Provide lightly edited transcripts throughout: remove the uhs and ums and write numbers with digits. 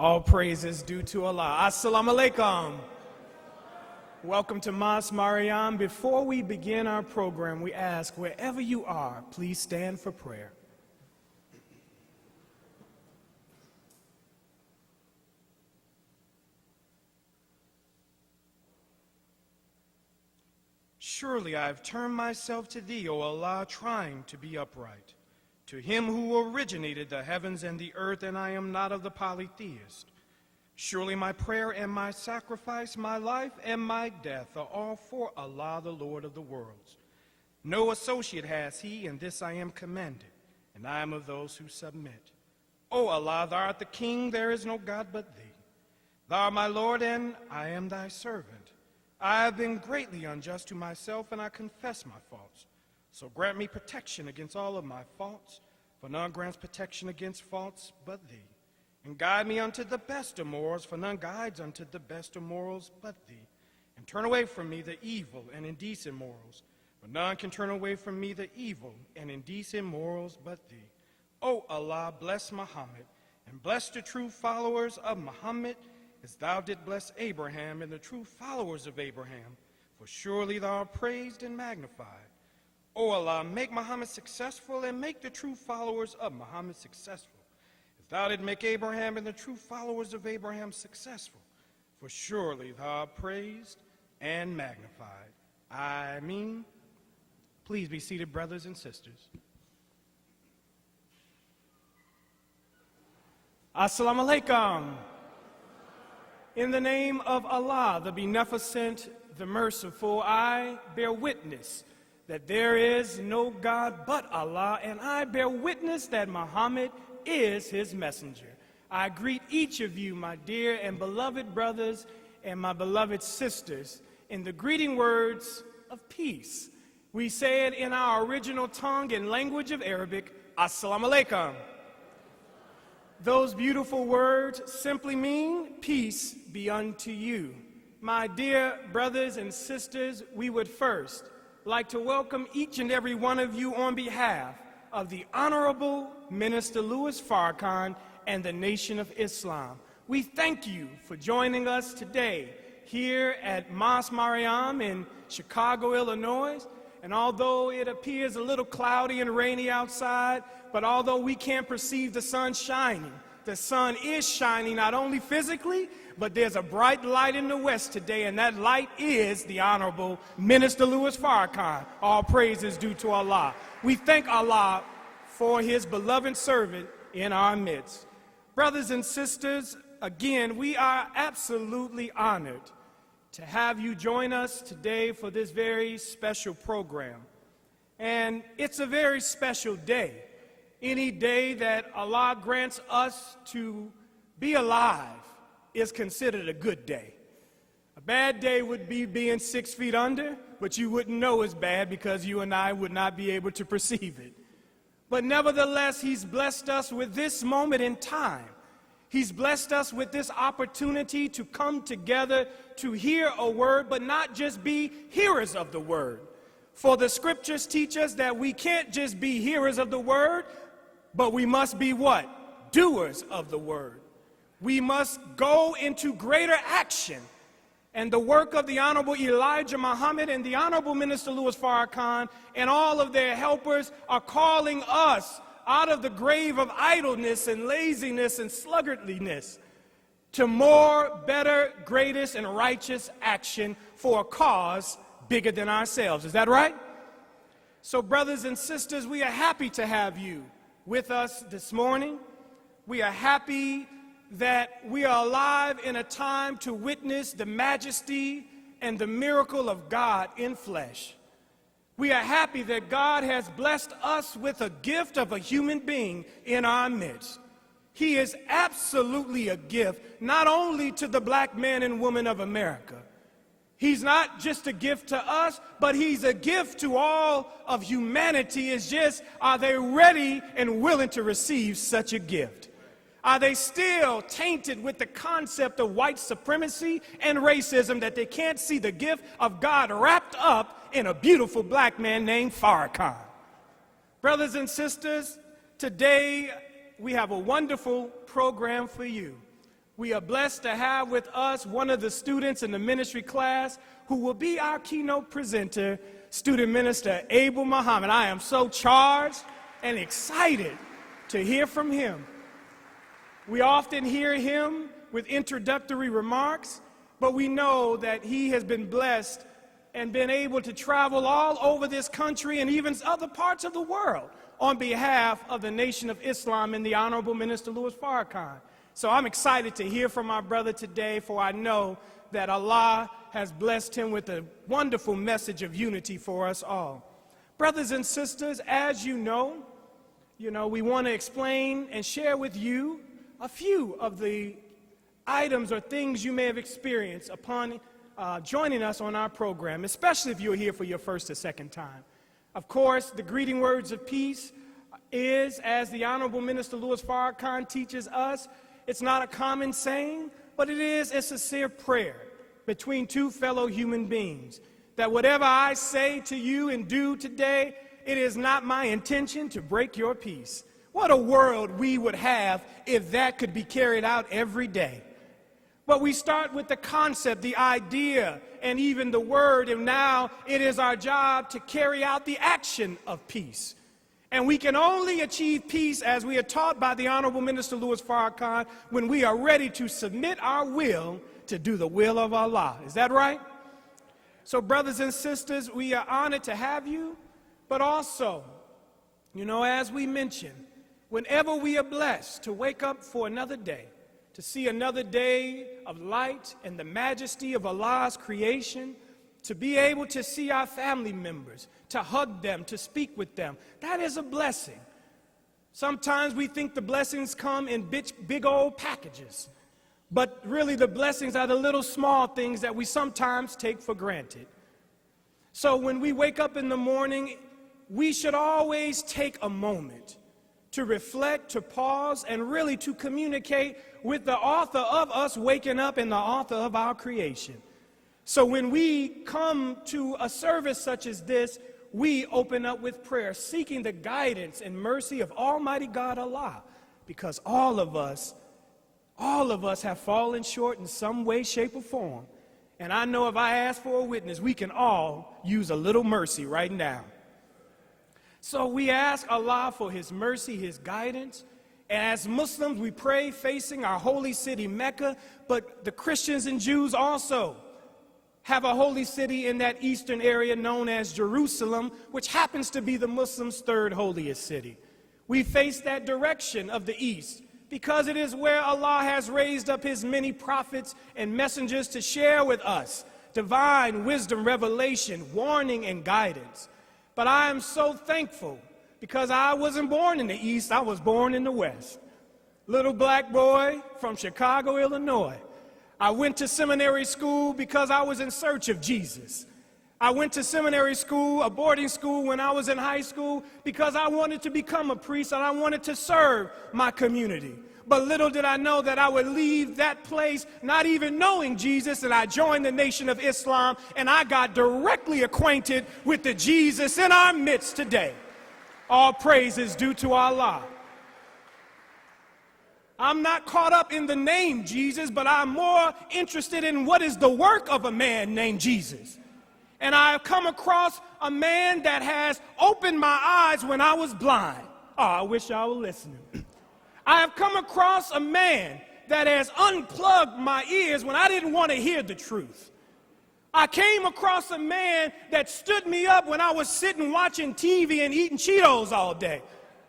All praise is due to Allah. Assalamu alaikum. Welcome to Mas Mariam. Before we begin our program, we ask wherever you are, please stand for prayer. Surely I have turned myself to thee, O Allah, trying to be upright. To him who originated the heavens and the earth, and I am not of the polytheist. Surely my prayer and my sacrifice, my life and my death are all for Allah, the Lord of the worlds. No associate has he, in this I am commended, and I am of those who submit. O Allah, thou art the King, there is no God but thee. Thou art my Lord, and I am thy servant. I have been greatly unjust to myself, and I confess my faults. So grant me protection against all of my faults, for none grants protection against faults but thee. And guide me unto the best of morals, for none guides unto the best of morals but thee. And turn away from me the evil and indecent morals, for none can turn away from me the evil and indecent morals but thee. O Allah, bless Muhammad, and bless the true followers of Muhammad, as thou didst bless Abraham and the true followers of Abraham, for surely thou art praised and magnified. O Allah, make Muhammad successful and make the true followers of Muhammad successful, as thou didst make Abraham and the true followers of Abraham successful, for surely thou art praised and magnified. Ameen. Please be seated, brothers and sisters. Assalamu alaikum. In the name of Allah, the Beneficent, the Merciful, I bear witness that there is no God but Allah, and I bear witness that Muhammad is his messenger. I greet each of you, my dear and beloved brothers and my beloved sisters, in the greeting words of peace. We say it in our original tongue and language of Arabic, Assalamu alaikum. Those beautiful words simply mean peace be unto you. My dear brothers and sisters, we would first like to welcome each and every one of you on behalf of the Honorable Minister Louis Farrakhan and the Nation of Islam. We thank you for joining us today here at Mas Mariam in Chicago, Illinois. And although it appears a little cloudy and rainy outside, but although we can't perceive the sun shining, the sun is shining not only physically, but there's a bright light in the west today, and that light is the Honorable Minister Louis Farrakhan. All praise is due to Allah. We thank Allah for his beloved servant in our midst. Brothers and sisters, again, we are absolutely honored to have you join us today for this very special program. And it's a very special day. Any day that Allah grants us to be alive is considered a good day. A bad day would be being 6 feet under, but you wouldn't know it's bad because you and I would not be able to perceive it. But nevertheless, he's blessed us with this moment in time. He's blessed us with this opportunity to come together to hear a word, but not just be hearers of the word. For the scriptures teach us that we can't just be hearers of the word, but we must be what? Doers of the word. We must go into greater action. And the work of the Honorable Elijah Muhammad and the Honorable Minister Louis Farrakhan and all of their helpers are calling us out of the grave of idleness and laziness and sluggardliness to more, better, greatest, and righteous action for a cause bigger than ourselves. Is that right? So, brothers and sisters, we are happy to have you with us this morning. We are happy that we are alive in a time to witness the majesty and the miracle of God in flesh. We are happy that God has blessed us with a gift of a human being in our midst. He is absolutely a gift, not only to the black man and woman of America. He's not just a gift to us, but he's a gift to all of humanity. It's just, are they ready and willing to receive such a gift? Are they still tainted with the concept of white supremacy and racism that they can't see the gift of God wrapped up in a beautiful black man named Farrakhan? Brothers and sisters, today we have a wonderful program for you. We are blessed to have with us one of the students in the ministry class who will be our keynote presenter, student minister Abel Muhammad. I am so charged and excited to hear from him. We often hear him with introductory remarks, but we know that he has been blessed and been able to travel all over this country and even other parts of the world on behalf of the Nation of Islam and the Honorable Minister Louis Farrakhan. So I'm excited to hear from our brother today, for I know that Allah has blessed him with a wonderful message of unity for us all. Brothers and sisters, as you know, we want to explain and share with you a few of the items or things you may have experienced upon joining us on our program, especially if you're here for your first or second time. Of course, the greeting words of peace is, as the Honorable Minister Louis Farrakhan teaches us, it's not a common saying, but it is a sincere prayer between two fellow human beings, that whatever I say to you and do today, it is not my intention to break your peace. What a world we would have if that could be carried out every day. But we start with the concept, the idea, and even the word, and now it is our job to carry out the action of peace. And we can only achieve peace, as we are taught by the Honorable Minister Louis Farrakhan, when we are ready to submit our will to do the will of Allah. Is that right? So, brothers and sisters, we are honored to have you, but also, as we mentioned, whenever we are blessed to wake up for another day, to see another day of light and the majesty of Allah's creation, to be able to see our family members, to hug them, to speak with them, that is a blessing. Sometimes we think the blessings come in big old packages, but really the blessings are the little small things that we sometimes take for granted. So when we wake up in the morning, we should always take a moment to reflect, to pause, and really to communicate with the author of us waking up and the author of our creation. So when we come to a service such as this, we open up with prayer, seeking the guidance and mercy of Almighty God Allah, because all of us have fallen short in some way, shape, or form. And I know if I ask for a witness, we can all use a little mercy right now. So we ask Allah for His mercy, His guidance. And as Muslims, we pray facing our holy city, Mecca, but the Christians and Jews also have a holy city in that eastern area known as Jerusalem, which happens to be the Muslims' third holiest city. We face that direction of the east because it is where Allah has raised up His many prophets and messengers to share with us divine wisdom, revelation, warning, and guidance. But I am so thankful because I wasn't born in the East, I was born in the West. Little black boy from Chicago, Illinois. I went to seminary school because I was in search of Jesus. I went to seminary school, a boarding school, when I was in high school because I wanted to become a priest and I wanted to serve my community. But little did I know that I would leave that place not even knowing Jesus, and I joined the Nation of Islam, and I got directly acquainted with the Jesus in our midst today. All praise is due to Allah. I'm not caught up in the name Jesus, but I'm more interested in what is the work of a man named Jesus. And I have come across a man that has opened my eyes when I was blind. Oh, I wish y'all were listening. I have come across a man that has unplugged my ears when I didn't want to hear the truth. I came across a man that stood me up when I was sitting watching TV and eating Cheetos all day.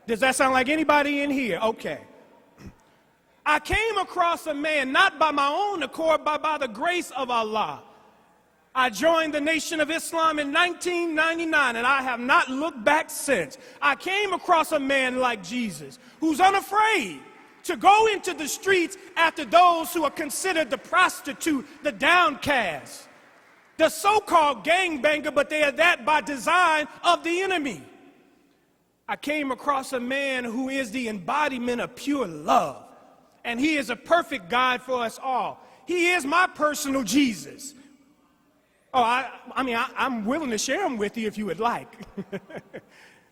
Does that sound like anybody in here? Okay. I came across a man, not by my own accord, but by the grace of Allah. I joined the Nation of Islam in 1999, and I have not looked back since. I came across a man like Jesus, who's unafraid to go into the streets after those who are considered the prostitute, the downcast, the so-called gangbanger, but they are that by design of the enemy. I came across a man who is the embodiment of pure love, and he is a perfect guide for us all. He is my personal Jesus. Oh, I'm willing to share him with you if you would like,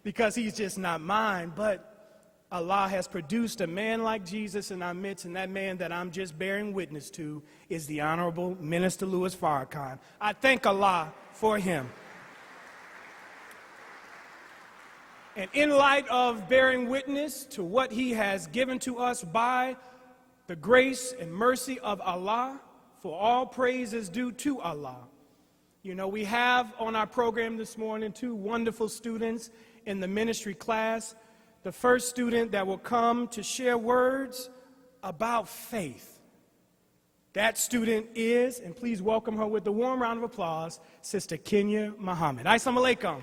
because he's just not mine. But Allah has produced a man like Jesus in our midst, and that man that I'm just bearing witness to is the Honorable Minister Louis Farrakhan. I thank Allah for him. And in light of bearing witness to what he has given to us by the grace and mercy of Allah, for all praise is due to Allah. You know, we have on our program this morning 2 wonderful students in the ministry class. The first student that will come to share words about faith. That student is, and please welcome her with a warm round of applause, Sister Kenya Muhammad. Assalamu alaikum.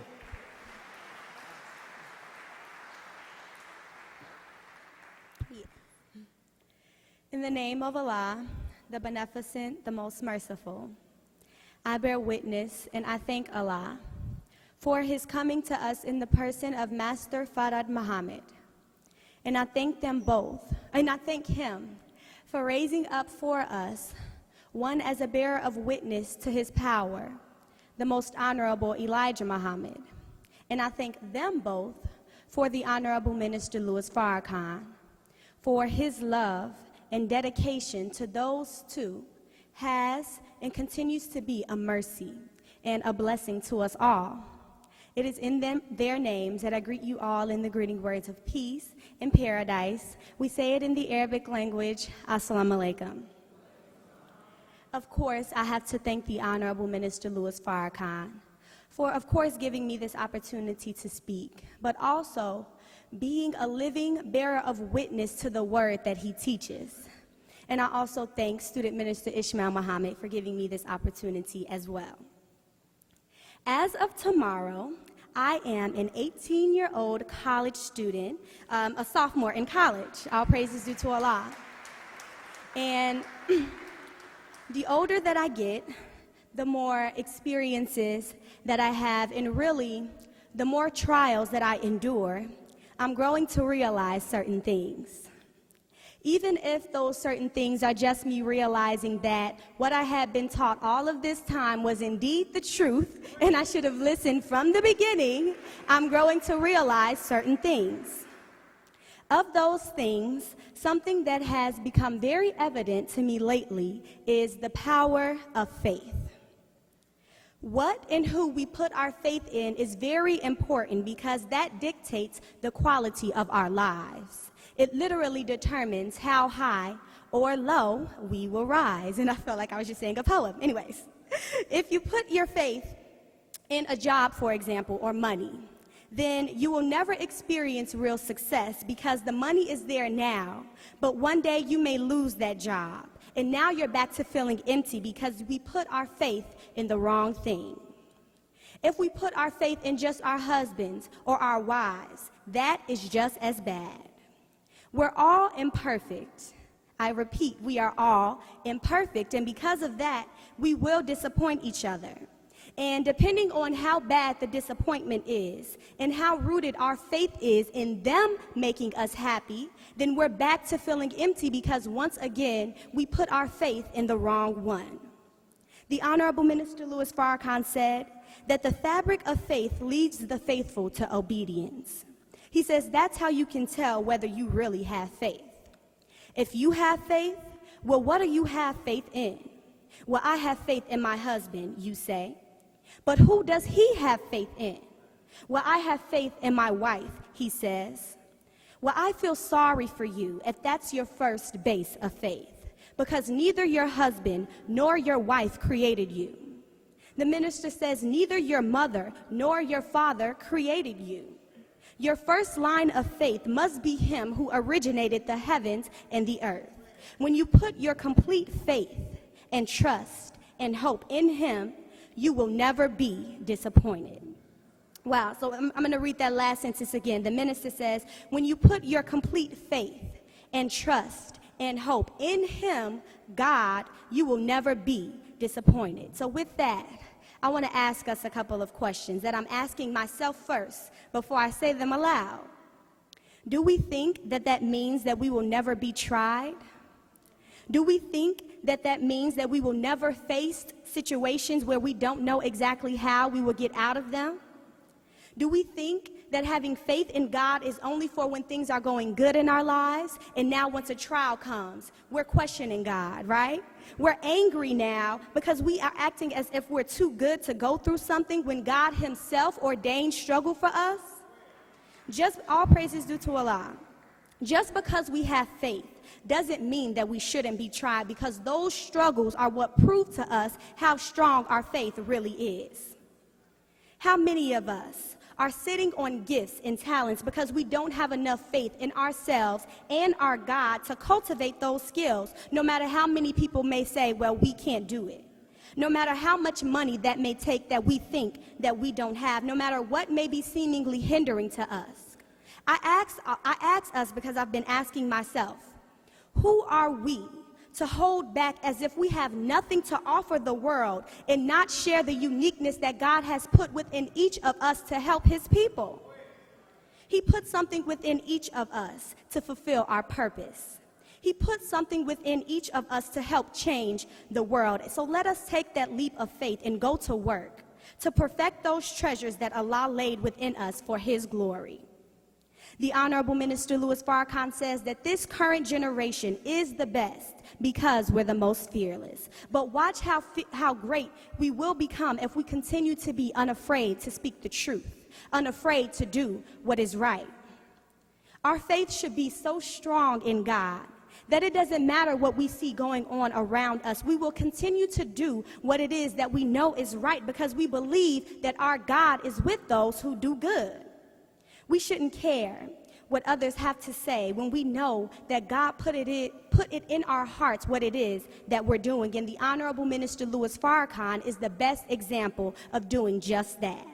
In the name of Allah, the Beneficent, the Most Merciful, I bear witness and I thank Allah for his coming to us in the person of Master Farad Muhammad. And I thank them both, and I thank him for raising up for us one as a bearer of witness to his power, the Most Honorable Elijah Muhammad. And I thank them both for the Honorable Minister Louis Farrakhan, for his love and dedication to those 2 has and continues to be a mercy and a blessing to us all. It is in their names that I greet you all in the greeting words of peace and paradise. We say it in the Arabic language, Assalamu alaikum. Of course, I have to thank the Honorable Minister Louis Farrakhan for, of course, giving me this opportunity to speak, but also being a living bearer of witness to the word that he teaches. And I also thank Student Minister Ishmael Muhammad for giving me this opportunity as well. As of tomorrow, I am an 18-year-old college student, a sophomore in college. All praises due to Allah. And the older that I get, the more experiences that I have, and really, the more trials that I endure, I'm growing to realize certain things. Even if those certain things are just me realizing that what I had been taught all of this time was indeed the truth, and I should have listened from the beginning, I'm growing to realize certain things. Of those things, something that has become very evident to me lately is the power of faith. What and who we put our faith in is very important because that dictates the quality of our lives. It literally determines how high or low we will rise. And I felt like I was just saying a poem. Anyways, if you put your faith in a job, for example, or money, then you will never experience real success because the money is there now, but one day you may lose that job. And now you're back to feeling empty because we put our faith in the wrong thing. If we put our faith in just our husbands or our wives, that is just as bad. We're all imperfect. I repeat, we are all imperfect, and because of that, we will disappoint each other. And depending on how bad the disappointment is and how rooted our faith is in them making us happy, then we're back to feeling empty because once again, we put our faith in the wrong one. The Honorable Minister Louis Farrakhan said that the fabric of faith leads the faithful to obedience. He says that's how you can tell whether you really have faith. If you have faith, well, what do you have faith in? Well, I have faith in my husband, you say. But who does he have faith in? Well, I have faith in my wife, he says. Well, I feel sorry for you if that's your first base of faith, because neither your husband nor your wife created you. The minister says neither your mother nor your father created you. Your first line of faith must be him who originated the heavens and the earth. When you put your complete faith and trust and hope in him, you will never be disappointed. Wow, so I'm going to read that last sentence again. The minister says, when you put your complete faith and trust and hope in him, God, you will never be disappointed. So with that, I want to ask us a couple of questions that I'm asking myself first before I say them aloud. Do we think that that means that we will never be tried? Do we think that that means that we will never face situations where we don't know exactly how we will get out of them? Do we think that having faith in God is only for when things are going good in our lives, and now once a trial comes, we're questioning God, right? We're angry now because we are acting as if we're too good to go through something when God himself ordained struggle for us. Just all praises due to Allah. Just because we have faith doesn't mean that we shouldn't be tried, because those struggles are what prove to us how strong our faith really is. How many of us are sitting on gifts and talents because we don't have enough faith in ourselves and our God to cultivate those skills, no matter how many people may say, well, we can't do it. No matter how much money that may take that we think that we don't have, no matter what may be seemingly hindering to us. I ask us because I've been asking myself, who are we to hold back as if we have nothing to offer the world and not share the uniqueness that God has put within each of us to help his people? He put something within each of us to fulfill our purpose. He put something within each of us to help change the world. So let us take that leap of faith and go to work to perfect those treasures that Allah laid within us for his glory. The Honorable Minister Louis Farrakhan says that this current generation is the best because we're the most fearless. But watch how great we will become if we continue to be unafraid to speak the truth, unafraid to do what is right. Our faith should be so strong in God that it doesn't matter what we see going on around us. We will continue to do what it is that we know is right because we believe that our God is with those who do good. We shouldn't care what others have to say when we know that God put it in our hearts what it is that we're doing. And the Honorable Minister Louis Farrakhan is the best example of doing just that.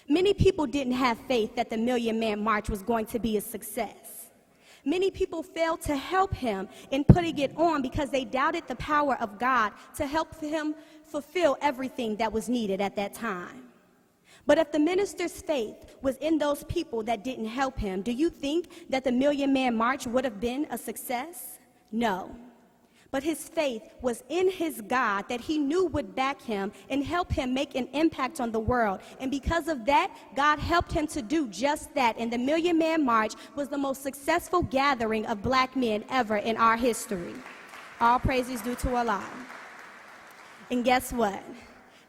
Many people didn't have faith that the Million Man March was going to be a success. Many people failed to help him in putting it on because they doubted the power of God to help him fulfill everything that was needed at that time. But if the minister's faith was in those people that didn't help him, do you think that the Million Man March would have been a success? No. But his faith was in his God that he knew would back him and help him make an impact on the world. And because of that, God helped him to do just that. And the Million Man March was the most successful gathering of black men ever in our history. All praises due to Allah. And guess what?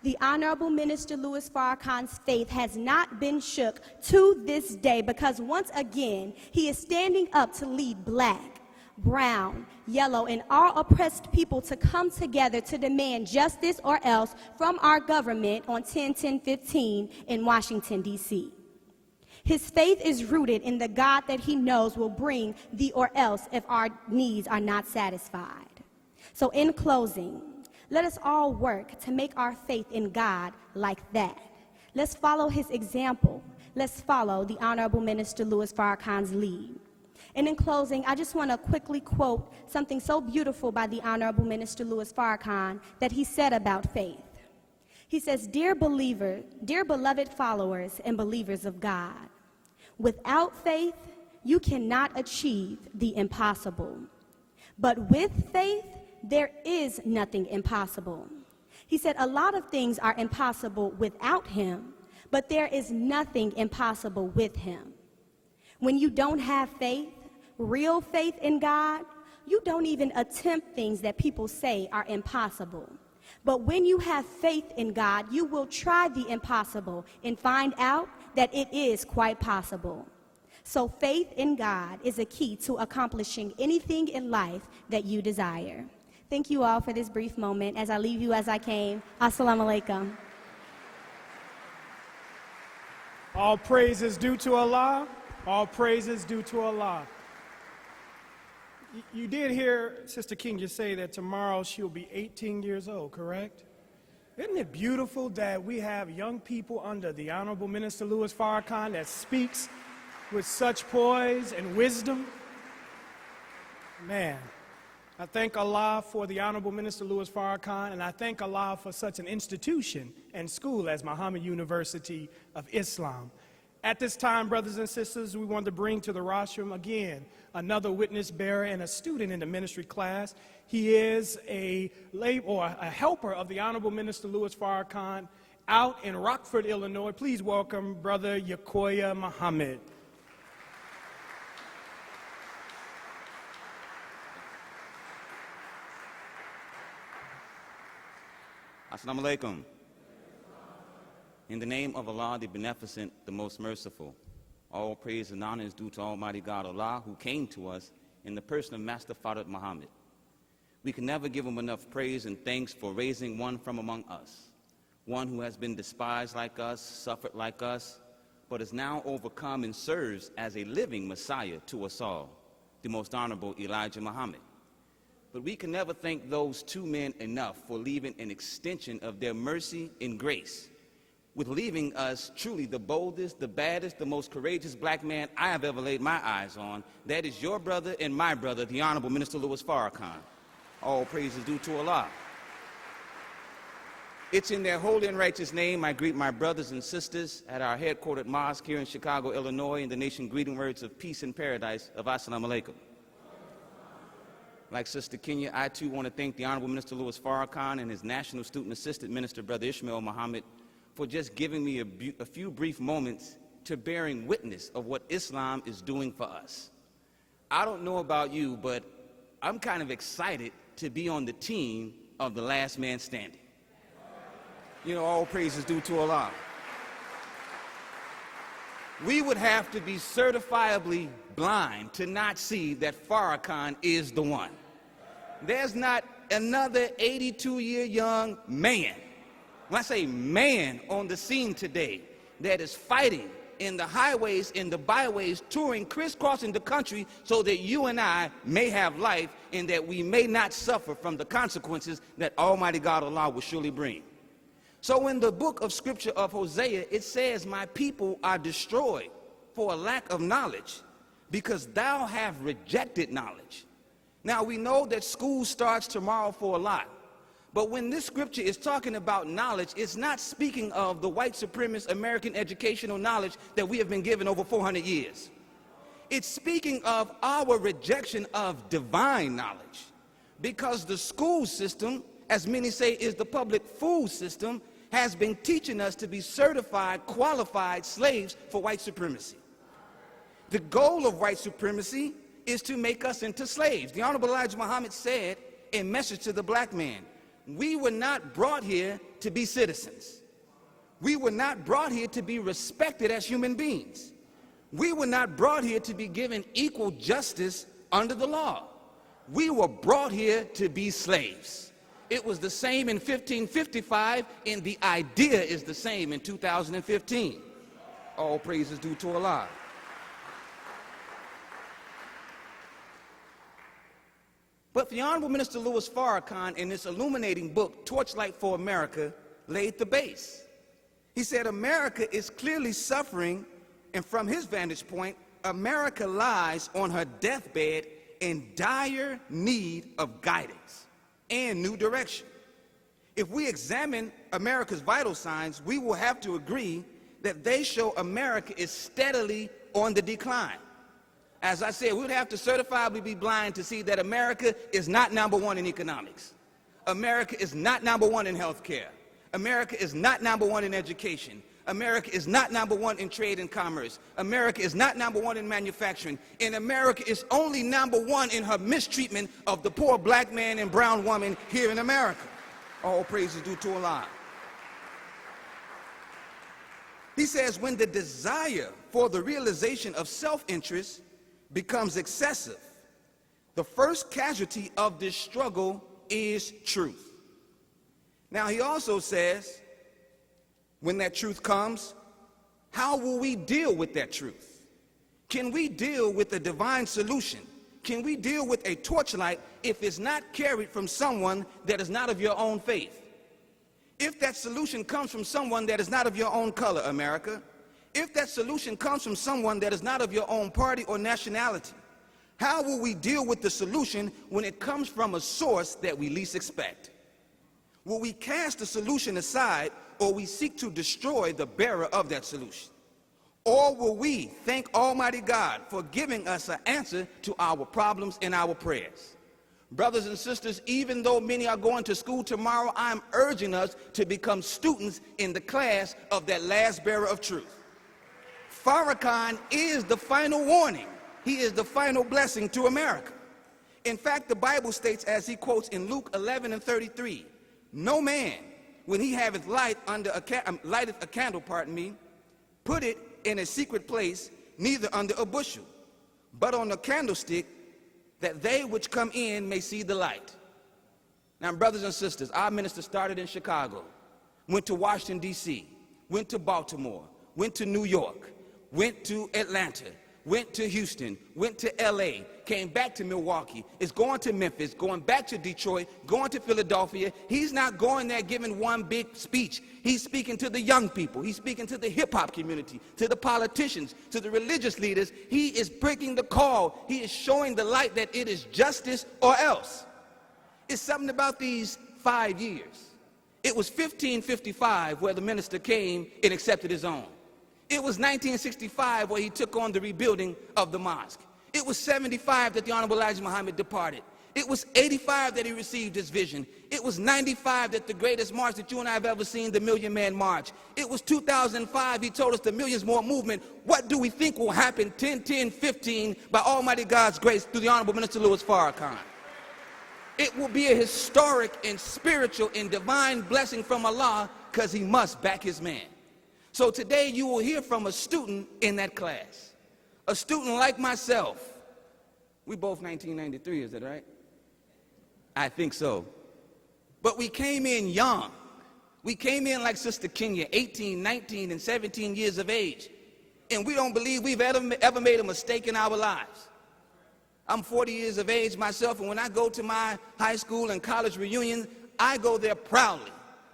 The Honorable Minister Louis Farrakhan's faith has not been shook to this day because once again, he is standing up to lead black, brown, yellow, and all oppressed people to come together to demand justice or else from our government on 10/10/15 in Washington, D.C. His faith is rooted in the God that he knows will bring the or else if our needs are not satisfied. So in closing, let us all work to make our faith in God like that. Let's follow his example. Let's follow the Honorable Minister Louis Farrakhan's lead. And in closing, I just want to quickly quote something so beautiful by the Honorable Minister Louis Farrakhan that he said about faith. He says, dear beloved followers and believers of God, without faith, you cannot achieve the impossible. But with faith, there is nothing impossible. He said a lot of things are impossible without him, but there is nothing impossible with him. When you don't have faith, real faith in God, you don't even attempt things that people say are impossible. But when you have faith in God, you will try the impossible and find out that it is quite possible. So faith in God is a key to accomplishing anything in life that you desire. Thank you all for this brief moment. As I leave you as I came, Assalamu alaikum. All praises due to Allah. All praises due to Allah. You did hear Sister King just say that tomorrow she'll be 18 years old, correct? Isn't it beautiful that we have young people under the Honorable Minister Louis Farrakhan that speaks with such poise and wisdom? Man, I thank Allah for the Honorable Minister Louis Farrakhan, and I thank Allah for such an institution and school as Muhammad University of Islam. At this time, brothers and sisters, we want to bring to the rostrum again another witness bearer and a student in the ministry class. He is a helper of the Honorable Minister Louis Farrakhan out in Rockford, Illinois. Please welcome Brother Yakoya Muhammad. Assalamu alaikum. In the name of Allah, the Beneficent, the Most Merciful, all praise and honor is due to Almighty God Allah, who came to us in the person of Master Farid Muhammad. We can never give him enough praise and thanks for raising one from among us, one who has been despised like us, suffered like us, but is now overcome and serves as a living Messiah to us all, the Most Honorable Elijah Muhammad. But we can never thank those two men enough for leaving an extension of their mercy and grace, with leaving us truly the boldest, the baddest, the most courageous black man I have ever laid my eyes on. That is your brother and my brother, the Honorable Minister Louis Farrakhan. All praise is due to Allah. It's in their holy and righteous name I greet my brothers and sisters at our headquartered mosque here in Chicago, Illinois, in the nation greeting words of peace and paradise of Assalamu alaikum. Like Sister Kenya, I too want to thank the Honorable Minister Louis Farrakhan and his National Student Assistant Minister, Brother Ishmael Muhammad, for just giving me a few brief moments to bearing witness of what Islam is doing for us. I don't know about you, but I'm kind of excited to be on the team of the last man standing. You know, all praise is due to Allah. We would have to be certifiably blind to not see that Farrakhan is the one. There's not another 82-year young man, when I say man, on the scene today that is fighting in the highways, in the byways, touring, crisscrossing the country so that you and I may have life and that we may not suffer from the consequences that Almighty God Allah will surely bring. So in the book of scripture of Hosea, it says, my people are destroyed for a lack of knowledge, because thou have rejected knowledge. Now we know that school starts tomorrow for a lot, but when this scripture is talking about knowledge, it's not speaking of the white supremacist American educational knowledge that we have been given over 400 years. It's speaking of our rejection of divine knowledge, because the school system, as many say, is the public food system, has been teaching us to be certified, qualified slaves for white supremacy. The goal of white supremacy is to make us into slaves. The Honorable Elijah Muhammad said in Message to the Black Man, we were not brought here to be citizens. We were not brought here to be respected as human beings. We were not brought here to be given equal justice under the law. We were brought here to be slaves. It was the same in 1555, and the idea is the same in 2015. All praise is due to Allah. But the Honorable Minister Louis Farrakhan, in this illuminating book, Torchlight for America, laid the base. He said America is clearly suffering, and from his vantage point, America lies on her deathbed in dire need of guidance and new direction. If we examine America's vital signs, we will have to agree that they show America is steadily on the decline. As I said, we would have to certifiably be blind to see that America is not number one in economics. America is not number one in health care. America is not number one in education. America is not number one in trade and commerce. America is not number one in manufacturing. And America is only number one in her mistreatment of the poor black man and brown woman here in America. All praise is due to Allah. He says, when the desire for the realization of self-interest becomes excessive, the first casualty of this struggle is truth. Now he also says, when that truth comes, how will we deal with that truth? Can we deal with a divine solution? Can we deal with a torchlight if it's not carried from someone that is not of your own faith? If that solution comes from someone that is not of your own color, America, if that solution comes from someone that is not of your own party or nationality, how will we deal with the solution when it comes from a source that we least expect? Will we cast the solution aside, or we seek to destroy the bearer of that solution? Or will we thank Almighty God for giving us an answer to our problems and our prayers? Brothers and sisters, even though many are going to school tomorrow, I'm urging us to become students in the class of that last bearer of truth. Farrakhan is the final warning. He is the final blessing to America. In fact, the Bible states, as he quotes in Luke 11:33, no man, when he haveth lighteth a candle, put it in a secret place, neither under a bushel, but on a candlestick, that they which come in may see the light. Now, brothers and sisters, our minister started in Chicago, went to Washington, D.C., went to Baltimore, went to New York, went to Atlanta, went to Houston, went to L.A., came back to Milwaukee, is going to Memphis, going back to Detroit, going to Philadelphia. He's not going there giving one big speech. He's speaking to the young people. He's speaking to the hip-hop community, to the politicians, to the religious leaders. He is breaking the call. He is showing the light that it is justice or else. It's something about these 5 years. It was 1555 where the minister came and accepted his own. It was 1965 where he took on the rebuilding of the mosque. It was 75 that the Honorable Elijah Muhammad departed. It was 85 that he received his vision. It was 95 that the greatest march that you and I have ever seen, the Million Man March. It was 2005, he told us the Millions More movement. What do we think will happen 10-10-15 by Almighty God's grace through the Honorable Minister Louis Farrakhan? It will be a historic and spiritual and divine blessing from Allah, because he must back his man. So today you will hear from a student in that class. A student like myself. We both 1993, is that right? I think so. But we came in young. We came in like Sister Kenya, 18, 19, and 17 years of age. And we don't believe we've ever made a mistake in our lives. I'm 40 years of age myself, and when I go to my high school and college reunions, I go there proudly.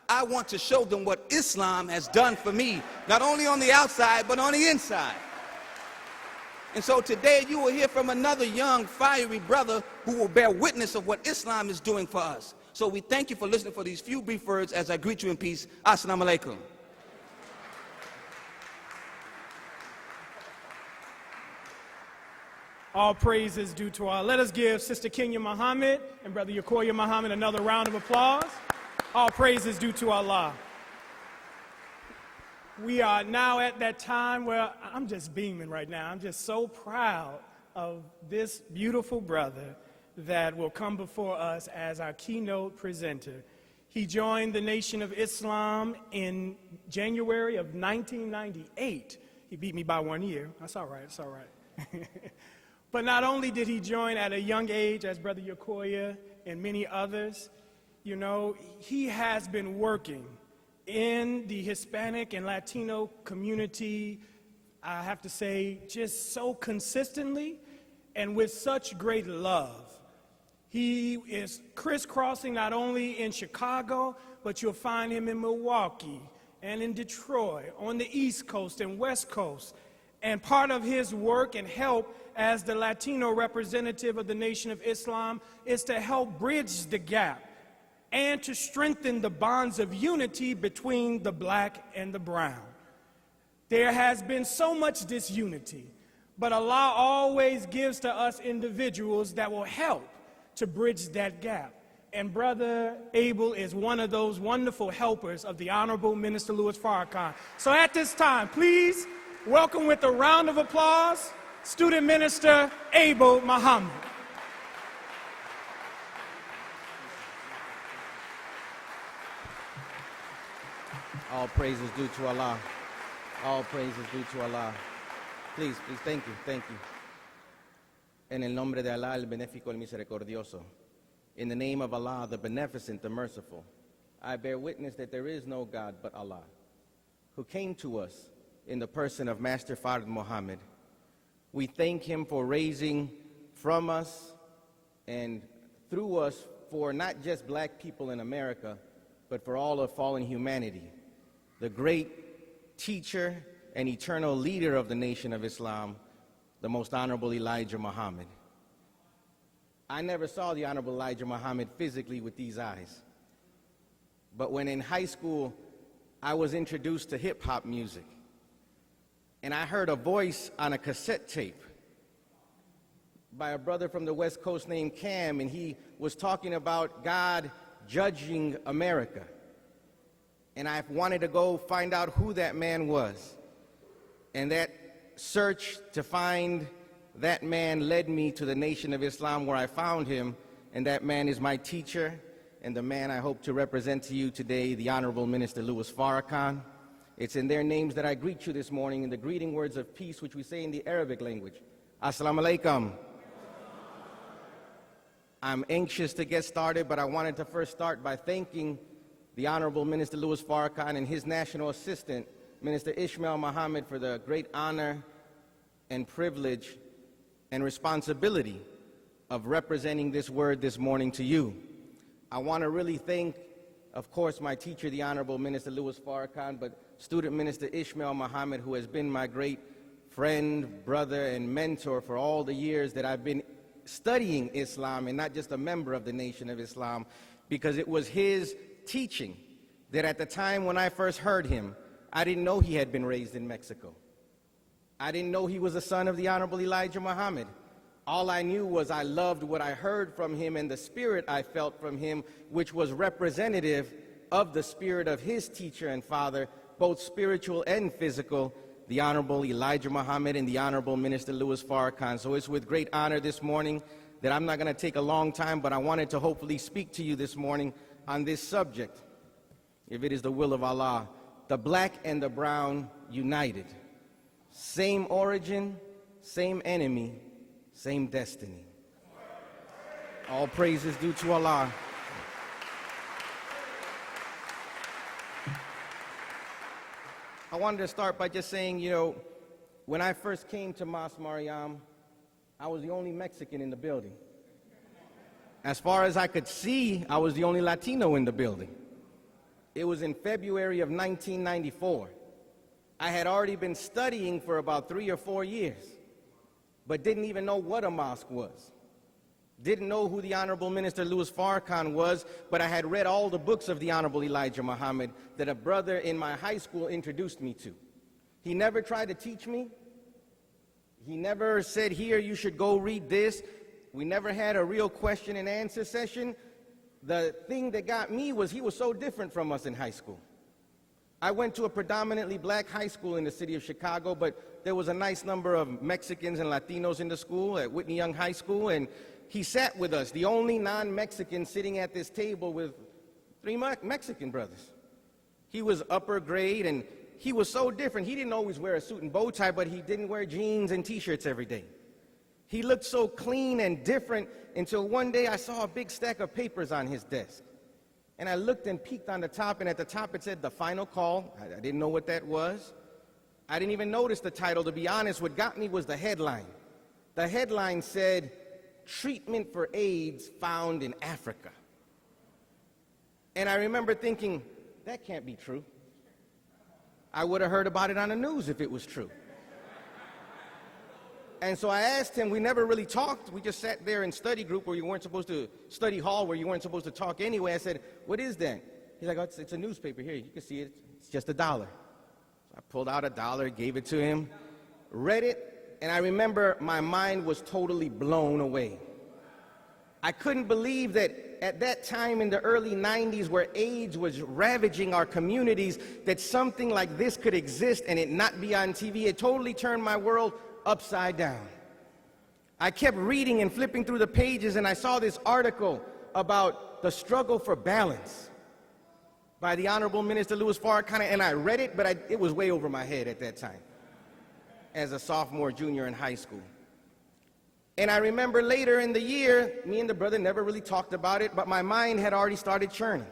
I want to show them what Islam has done for me, not only on the outside, but on the inside. And so today you will hear from another young, fiery brother who will bear witness of what Islam is doing for us. So we thank you for listening for these few brief words as I greet you in peace. Assalamu alaikum. All praise is due to Allah. Let us give Sister Kenya Muhammad and Brother Yakoya Muhammad another round of applause. All praise is due to Allah. We are now at that time where I'm just beaming right now. I'm just so proud of this beautiful brother that will come before us as our keynote presenter. He joined the Nation of Islam in January of 1998. He beat me by 1 year. That's all right, it's all right. But not only did he join at a young age, as Brother Yakoya and many others, you know, he has been working in the Hispanic and Latino community, I have to say, just so consistently and with such great love. He is crisscrossing not only in Chicago, but you'll find him in Milwaukee and in Detroit, on the East Coast and West Coast. And part of his work and help as the Latino representative of the Nation of Islam is to help bridge the gap and to strengthen the bonds of unity between the black and the brown. There has been so much disunity, but Allah always gives to us individuals that will help to bridge that gap. And Brother Abel is one of those wonderful helpers of the Honorable Minister Louis Farrakhan. So at this time, please welcome with a round of applause, Student Minister Abel Muhammad. All praise is due to Allah. All praise is due to Allah. Please, thank you. En el nombre de Allah, el benéfico, el misericordioso. In the name of Allah, the beneficent, the merciful, I bear witness that there is no God but Allah, who came to us in the person of Master Fard Muhammad. We thank him for raising from us and through us for not just black people in America, but for all of fallen humanity. The great teacher and eternal leader of the Nation of Islam, the Most Honorable Elijah Muhammad. I never saw the Honorable Elijah Muhammad physically with these eyes. But when in high school, I was introduced to hip-hop music, and I heard a voice on a cassette tape by a brother from the West Coast named Cam, and he was talking about God judging America. And I wanted to go find out who that man was. And that search to find that man led me to the Nation of Islam, where I found him, and that man is my teacher, and the man I hope to represent to you today, the Honorable Minister Louis Farrakhan. It's in their names that I greet you this morning in the greeting words of peace, which we say in the Arabic language. Assalamu alaikum. I'm anxious to get started, but I wanted to first start by thanking the Honorable Minister Louis Farrakhan and his national assistant, Minister Ishmael Muhammad, for the great honor and privilege and responsibility of representing this word this morning to you. I want to really thank, of course, my teacher, the Honorable Minister Louis Farrakhan, but student Minister Ishmael Muhammad, who has been my great friend, brother, and mentor for all the years that I've been studying Islam and not just a member of the Nation of Islam, because it was his teaching that at the time when I first heard him, I didn't know he had been raised in Mexico. I didn't know he was a son of the Honorable Elijah Muhammad. All I knew was I loved what I heard from him and the spirit I felt from him, which was representative of the spirit of his teacher and father, both spiritual and physical, the Honorable Elijah Muhammad and the Honorable Minister Louis Farrakhan. So it's with great honor this morning that I'm not going to take a long time, but I wanted to hopefully speak to you this morning on this subject, if it is the will of Allah. The black and the brown united. Same origin, same enemy, same destiny. All praise is due to Allah. I wanted to start by just saying, when I first came to Mas Mariam, I was the only Mexican in the building. As far as I could see, I was the only Latino in the building. It was in February of 1994. I had already been studying for about 3 or 4 years, but didn't even know what a mosque was. Didn't know who the Honorable Minister Louis Farrakhan was, but I had read all the books of the Honorable Elijah Muhammad that a brother in my high school introduced me to. He never tried to teach me. He never said, here, you should go read this. We never had a real question and answer session. The thing that got me was he was so different from us in high school. I went to a predominantly black high school in the city of Chicago, but there was a nice number of Mexicans and Latinos in the school at Whitney Young High School, and he sat with us, the only non-Mexican sitting at this table with 3 Mexican brothers. He was upper grade, and he was so different. He didn't always wear a suit and bow tie, but he didn't wear jeans and T-shirts every day. He looked so clean and different until one day I saw a big stack of papers on his desk. And I looked and peeked on the top, and at the top it said, "The Final Call." I didn't know what that was. I didn't even notice the title, to be honest. What got me was the headline. The headline said, "Treatment for AIDS Found in Africa." And I remember thinking, that can't be true. I would have heard about it on the news if it was true. And so I asked him, we never really talked. We just sat there in study group where you weren't supposed to, study hall where you weren't supposed to talk anyway. I said, what is that? He's like, oh, it's a newspaper. Here, you can see it. It's just $1. So I pulled out $1, gave it to him, read it, and I remember my mind was totally blown away. I couldn't believe that at that time in the early 90s, where AIDS was ravaging our communities, that something like this could exist and it not be on TV. It totally turned my world upside down. I kept reading and flipping through the pages, and I saw this article about the struggle for balance by the Honorable Minister Louis Farrakhan, and I read it, but it was way over my head at that time as a sophomore, junior in high school. And I remember later in the year, me and the brother never really talked about it, but my mind had already started churning.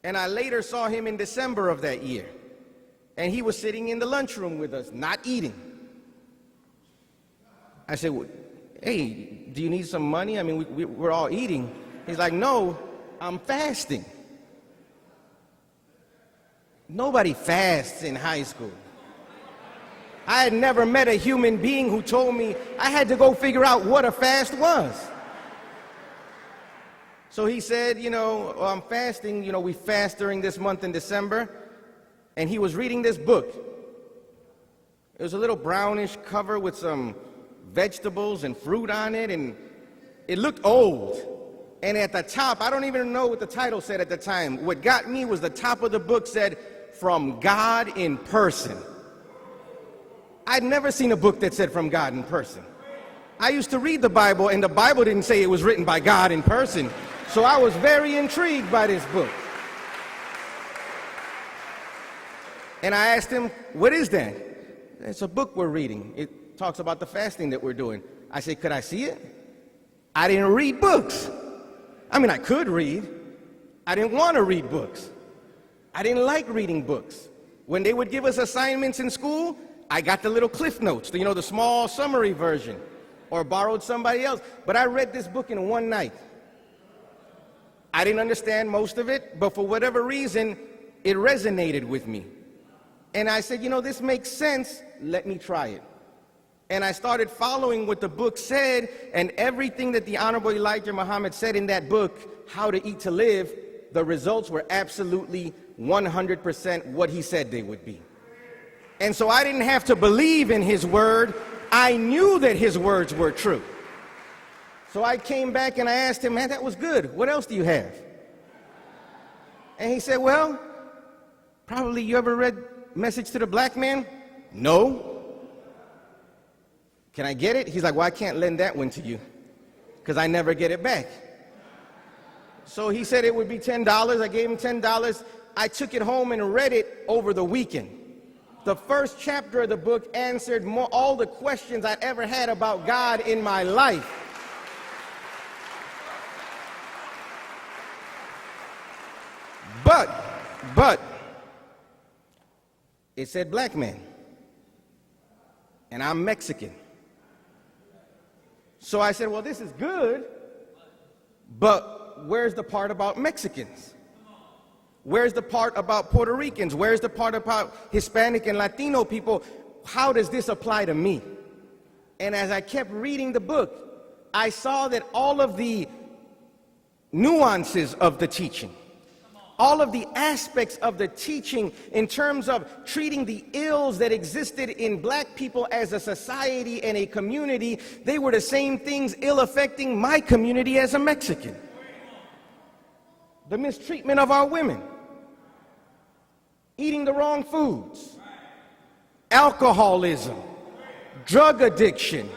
And I later saw him in December of that year, and he was sitting in the lunchroom with us, not eating. I said, well, hey, do you need some money? I mean, we're all eating. He's like, no, I'm fasting. Nobody fasts in high school. I had never met a human being who told me I had to go figure out what a fast was. So he said, I'm fasting. We fast during this month in December. And he was reading this book. It was a little brownish cover with some vegetables and fruit on it, and it looked old. And at the top, I don't even know what the title said at the time. What got me was the top of the book said, "From God in Person." I'd never seen a book that said "From God in Person." I used to read the Bible, and the Bible didn't say it was written by God in person. So I was very intrigued by this book. And I asked him, "What is that?" "It's a book we're reading. It talks about the fasting that we're doing." I said, "Could I see it?" I didn't read books. I mean, I could read. I didn't want to read books. I didn't like reading books. When they would give us assignments in school, I got the little cliff notes, the small summary version, or borrowed somebody else. But I read this book in one night. I didn't understand most of it, but for whatever reason, it resonated with me. And I said, this makes sense. Let me try it. And I started following what the book said, and everything that the Honorable Elijah Muhammad said in that book, How to Eat to Live, the results were absolutely 100% what he said they would be. And so I didn't have to believe in his word. I knew that his words were true. So I came back and I asked him, "Man, that was good. What else do you have?" And he said, "Well, probably you ever read Message to the Black Man?" "No." "Can I get it?" He's like, "Well, I can't lend that one to you because I never get it back." So he said it would be $10. I gave him $10. I took it home and read it over the weekend. The first chapter of the book answered all the questions I'd ever had about God in my life. But, it said black man, and I'm Mexican. So I said, well, this is good, but where's the part about Mexicans? Where's the part about Puerto Ricans? Where's the part about Hispanic and Latino people? How does this apply to me? And as I kept reading the book, I saw that all of the nuances of the teaching, all of the aspects of the teaching in terms of treating the ills that existed in black people as a society and a community, they were the same things ill affecting my community as a Mexican. The mistreatment of our women, eating the wrong foods, alcoholism, drug addiction,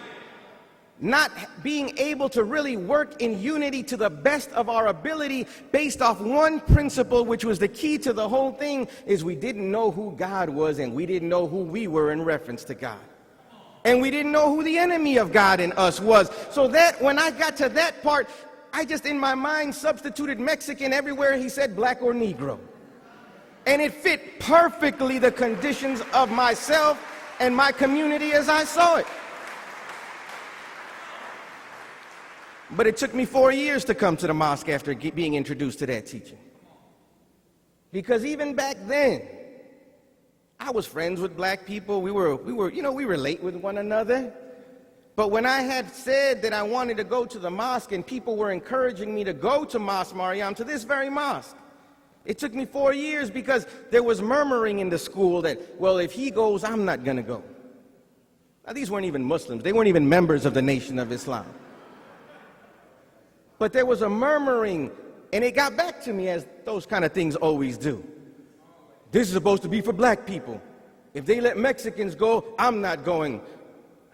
not being able to really work in unity to the best of our ability based off one principle, which was the key to the whole thing, is we didn't know who God was and we didn't know who we were in reference to God. And we didn't know who the enemy of God in us was. So that when I got to that part, I just in my mind substituted Mexican everywhere he said black or Negro. And it fit perfectly the conditions of myself and my community as I saw it. But it took me 4 years to come to the mosque after being introduced to that teaching. Because even back then, I was friends with black people. We relate with one another. But when I had said that I wanted to go to the mosque and people were encouraging me to go to Mosque Mariam, to this very mosque, it took me 4 years because there was murmuring in the school that, well, if he goes, I'm not going to go. Now, these weren't even Muslims. They weren't even members of the Nation of Islam. But there was a murmuring, and it got back to me as those kind of things always do. This is supposed to be for black people. If they let Mexicans go, I'm not going.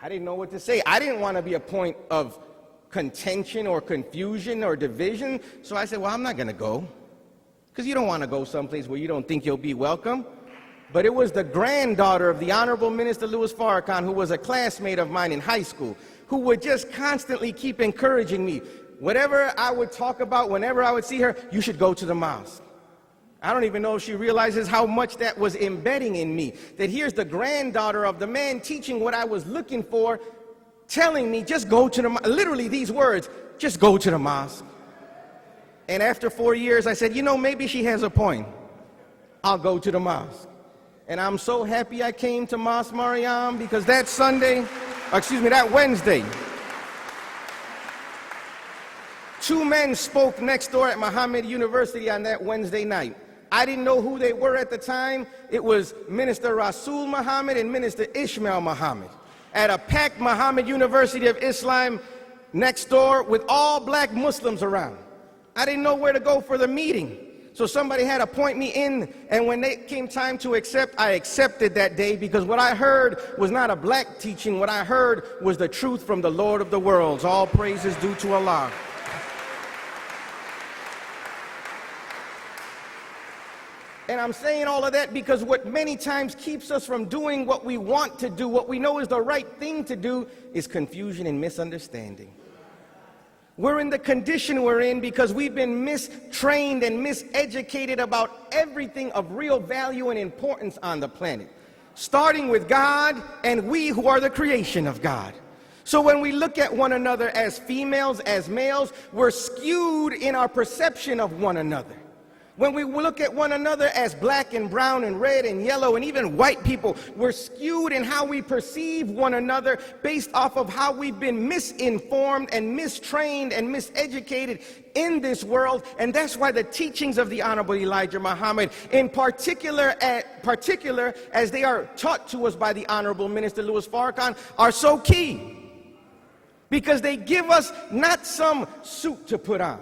I didn't know what to say. I didn't want to be a point of contention or confusion or division. So I said, well, I'm not going to go. Because you don't want to go someplace where you don't think you'll be welcome. But it was the granddaughter of the Honorable Minister Louis Farrakhan, who was a classmate of mine in high school, who would just constantly keep encouraging me. Whatever I would talk about, whenever I would see her, you should go to the mosque. I don't even know if she realizes how much that was embedding in me. That here's the granddaughter of the man teaching what I was looking for, telling me, just go to the mosque. Literally these words, just go to the mosque. And after 4 years, I said, maybe she has a point. I'll go to the mosque. And I'm so happy I came to Mosque Mariam because that Wednesday, 2 men spoke next door at Muhammad University on that Wednesday night. I didn't know who they were at the time. It was Minister Rasul Muhammad and Minister Ishmael Muhammad. at a packed Muhammad University of Islam next door with all black Muslims around. I didn't know where to go for the meeting. So somebody had to point me in, and when it came time to accept, I accepted that day, because what I heard was not a black teaching. What I heard was the truth from the Lord of the worlds. All praise is due to Allah. And I'm saying all of that because what many times keeps us from doing what we want to do, what we know is the right thing to do, is confusion and misunderstanding. We're in the condition we're in because we've been mistrained and miseducated about everything of real value and importance on the planet, starting with God and we who are the creation of God. So when we look at one another as females, as males, we're skewed in our perception of one another. When we look at one another as black and brown and red and yellow and even white people, we're skewed in how we perceive one another based off of how we've been misinformed and mistrained and miseducated in this world. And that's why the teachings of the Honorable Elijah Muhammad, in particular as they are taught to us by the Honorable Minister Louis Farrakhan, are so key. Because they give us not some suit to put on,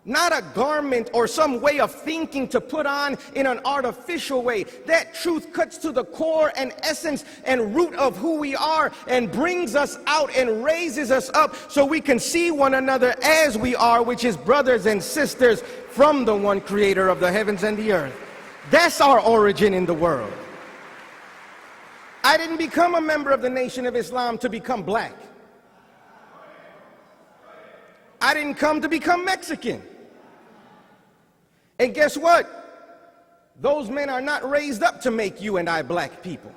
not a garment or some way of thinking to put on in an artificial way. That truth cuts to the core and essence and root of who we are and brings us out and raises us up so we can see one another as we are, which is brothers and sisters from the one creator of the heavens and the earth. That's our origin in the world. I didn't become a member of the Nation of Islam to become black. I didn't come to become Mexican. And guess what? Those men are not raised up to make you and I black people.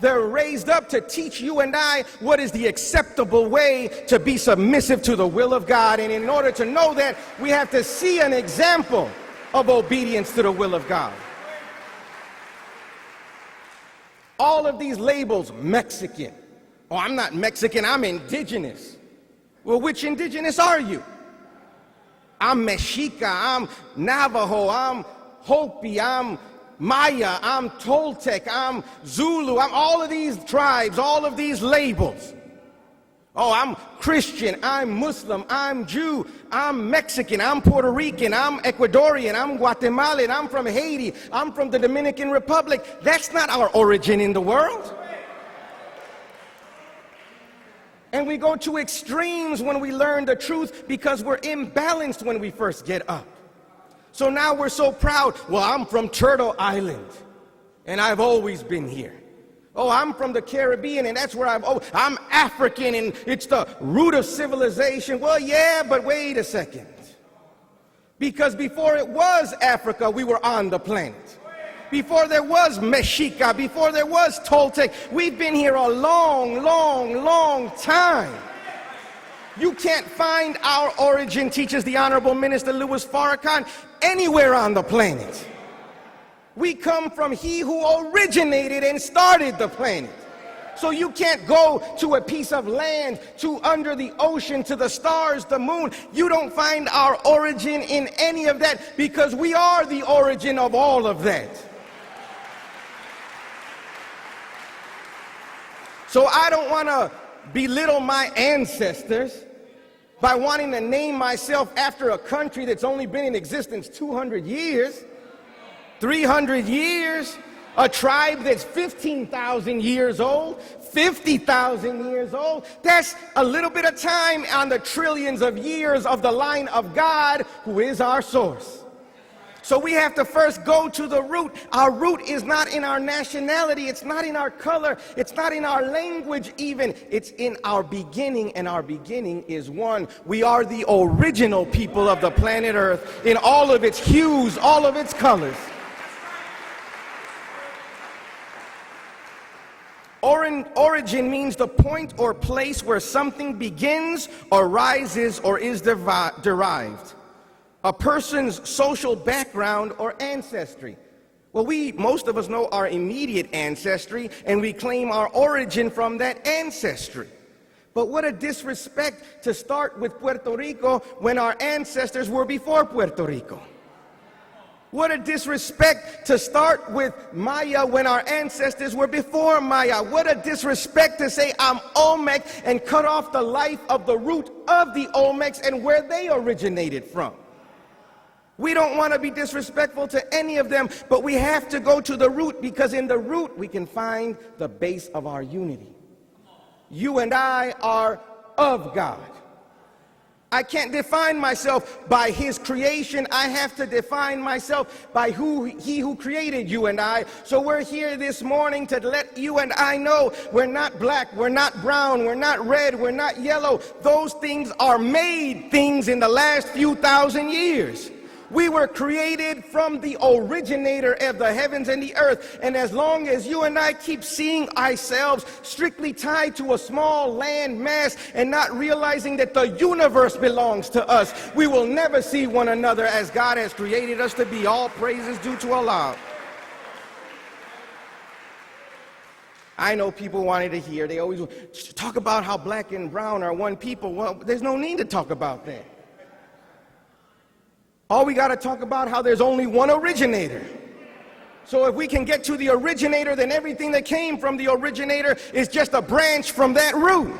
They're raised up to teach you and I what is the acceptable way to be submissive to the will of God. And in order to know that, we have to see an example of obedience to the will of God. All of these labels, Mexican. Oh, I'm not Mexican, I'm indigenous. Well, which indigenous are you? I'm Mexica, I'm Navajo, I'm Hopi, I'm Maya, I'm Toltec, I'm Zulu, I'm all of these tribes, all of these labels. Oh, I'm Christian, I'm Muslim, I'm Jew, I'm Mexican, I'm Puerto Rican, I'm Ecuadorian, I'm Guatemalan, I'm from Haiti, I'm from the Dominican Republic. That's not our origin in the world. And we go to extremes when we learn the truth because we're imbalanced when we first get up. So now we're so proud. Well, I'm from Turtle Island, and I've always been here. Oh, I'm from the Caribbean, and that's where I'm African, and it's the root of civilization. Well, yeah, but wait a second. Because before it was Africa, we were on the planet. Before there was Mexica, before there was Toltec, we've been here a long, long, long time. You can't find our origin, teaches the Honorable Minister Louis Farrakhan, anywhere on the planet. We come from he who originated and started the planet. So you can't go to a piece of land, to under the ocean, to the stars, the moon. You don't find our origin in any of that because we are the origin of all of that. So I don't want to belittle my ancestors by wanting to name myself after a country that's only been in existence 200 years, 300 years, a tribe that's 15,000 years old, 50,000 years old. That's a little bit of time on the trillions of years of the line of God, who is our source. So we have to first go to the root. Our root is not in our nationality. It's not in our color. It's not in our language even. It's in our beginning, and our beginning is one. We are the original people of the planet Earth in all of its hues, all of its colors. Origin means the point or place where something begins or rises or is derived. A person's social background or ancestry. Well, most of us know our immediate ancestry, and we claim our origin from that ancestry. But what a disrespect to start with Puerto Rico when our ancestors were before Puerto Rico. What a disrespect to start with Maya when our ancestors were before Maya. What a disrespect to say I'm Olmec and cut off the life of the root of the Olmecs and where they originated from. We don't want to be disrespectful to any of them, but we have to go to the root, because in the root we can find the base of our unity. You and I are of God. I can't define myself by his creation. I have to define myself by he who created you and I. So we're here this morning to let you and I know we're not black, we're not brown, we're not red, we're not yellow. Those things are made things in the last few thousand years. We were created from the originator of the heavens and the earth. And as long as you and I keep seeing ourselves strictly tied to a small land mass and not realizing that the universe belongs to us, we will never see one another as God has created us to be. All praises due to Allah. I know people wanted to hear, they always talk about how black and brown are one people. Well, there's no need to talk about that. All we got to talk about how there's only one originator. So if we can get to the originator, then everything that came from the originator is just a branch from that root.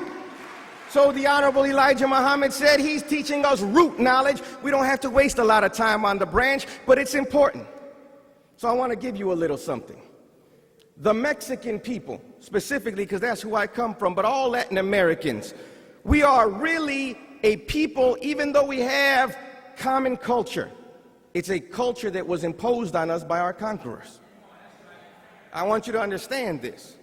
So the Honorable Elijah Muhammad said he's teaching us root knowledge. We don't have to waste a lot of time on the branch, but it's important. So I want to give you a little something. The Mexican people, specifically, because that's who I come from, but all Latin Americans, we are really a people, even though we have common culture. It's a culture that was imposed on us by our conquerors. I want you to understand this.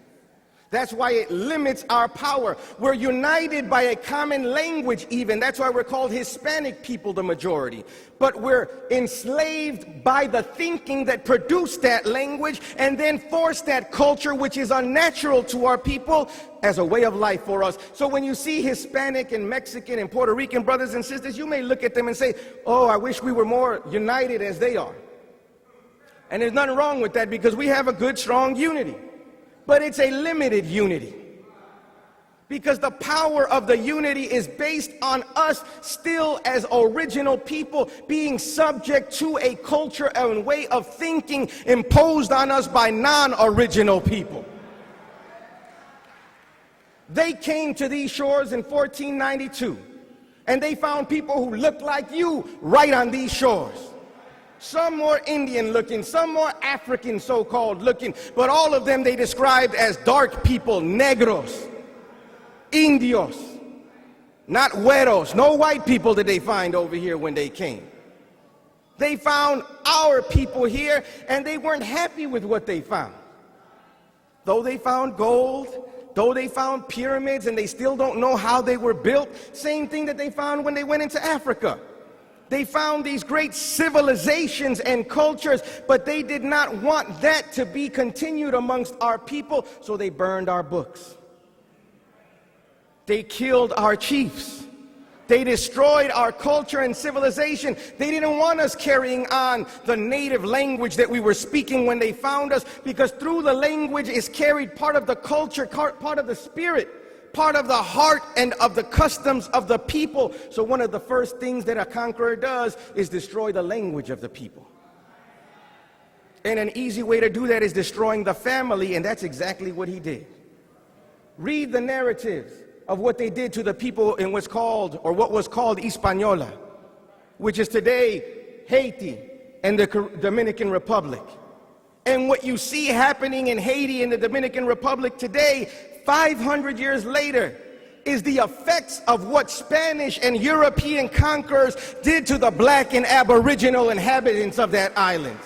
That's why it limits our power. We're united by a common language even. That's why we're called Hispanic people, the majority. But we're enslaved by the thinking that produced that language and then forced that culture, which is unnatural to our people, as a way of life for us. So when you see Hispanic and Mexican and Puerto Rican brothers and sisters, you may look at them and say, oh, I wish we were more united as they are. And there's nothing wrong with that, because we have a good, strong unity. But it's a limited unity, because the power of the unity is based on us still as original people being subject to a culture and way of thinking imposed on us by non-original people. They came to these shores in 1492, and they found people who looked like you right on these shores. Some more Indian looking, some more African so-called looking, but all of them they described as dark people, negros, indios, not güeros. No white people did they find over here when they came. They found our people here, and they weren't happy with what they found. Though they found gold, though they found pyramids, and they still don't know how they were built, same thing that they found when they went into Africa. They found these great civilizations and cultures, but they did not want that to be continued amongst our people, so they burned our books. They killed our chiefs. They destroyed our culture and civilization. They didn't want us carrying on the native language that we were speaking when they found us, because through the language is carried part of the culture, part of the spirit, part of the heart and of the customs of the people. So one of the first things that a conqueror does is destroy the language of the people. And an easy way to do that is destroying the family, and that's exactly what he did. Read the narratives of what they did to the people in what's called, or what was called, Hispaniola, which is today Haiti and the Dominican Republic. And what you see happening in Haiti and the Dominican Republic today, 500 years later, is the effects of what Spanish and European conquerors did to the black and aboriginal inhabitants of that island.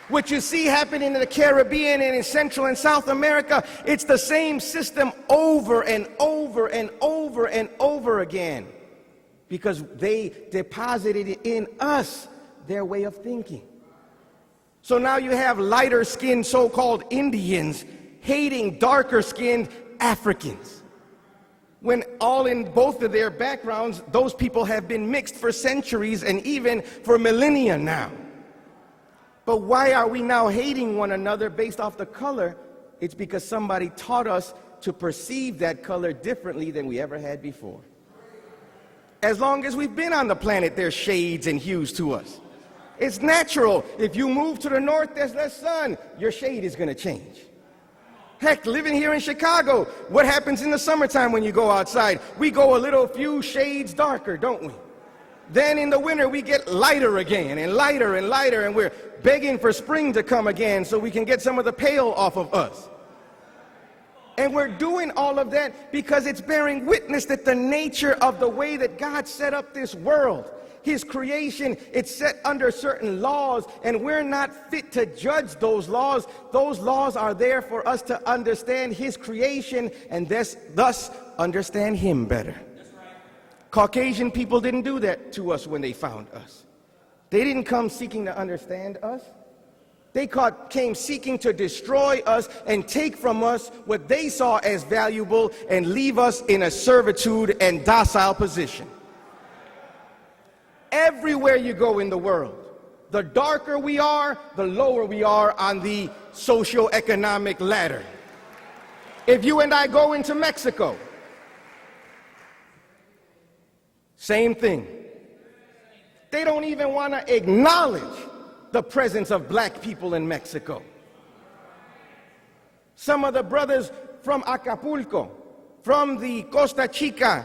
What you see happening in the Caribbean and in Central and South America, it's the same system over and over and over and over again, because they deposited in us their way of thinking. So now you have lighter-skinned so-called Indians hating darker-skinned Africans, when all in both of their backgrounds, those people have been mixed for centuries and even for millennia now. But why are we now hating one another based off the color? It's because somebody taught us to perceive that color differently than we ever had before. As long as we've been on the planet, there's shades and hues to us. It's natural. If you move to the north, there's less sun. Your shade is going to change. Heck, living here in Chicago, what happens in the summertime when you go outside? We go a few shades darker, don't we? Then in the winter, we get lighter again, and lighter and lighter, and we're begging for spring to come again so we can get some of the pale off of us. And we're doing all of that because it's bearing witness that the nature of the way that God set up this world, His creation, it's set under certain laws, and we're not fit to judge those laws. Those laws are there for us to understand His creation and thus understand Him better. Caucasian people didn't do that to us when they found us. They didn't come seeking to understand us. They came seeking to destroy us and take from us what they saw as valuable and leave us in a servitude and docile position. Everywhere you go in the world, the darker we are, the lower we are on the socio-economic ladder. If you and I go into Mexico, same thing. They don't even want to acknowledge the presence of black people in Mexico. Some of the brothers from Acapulco, from the Costa Chica,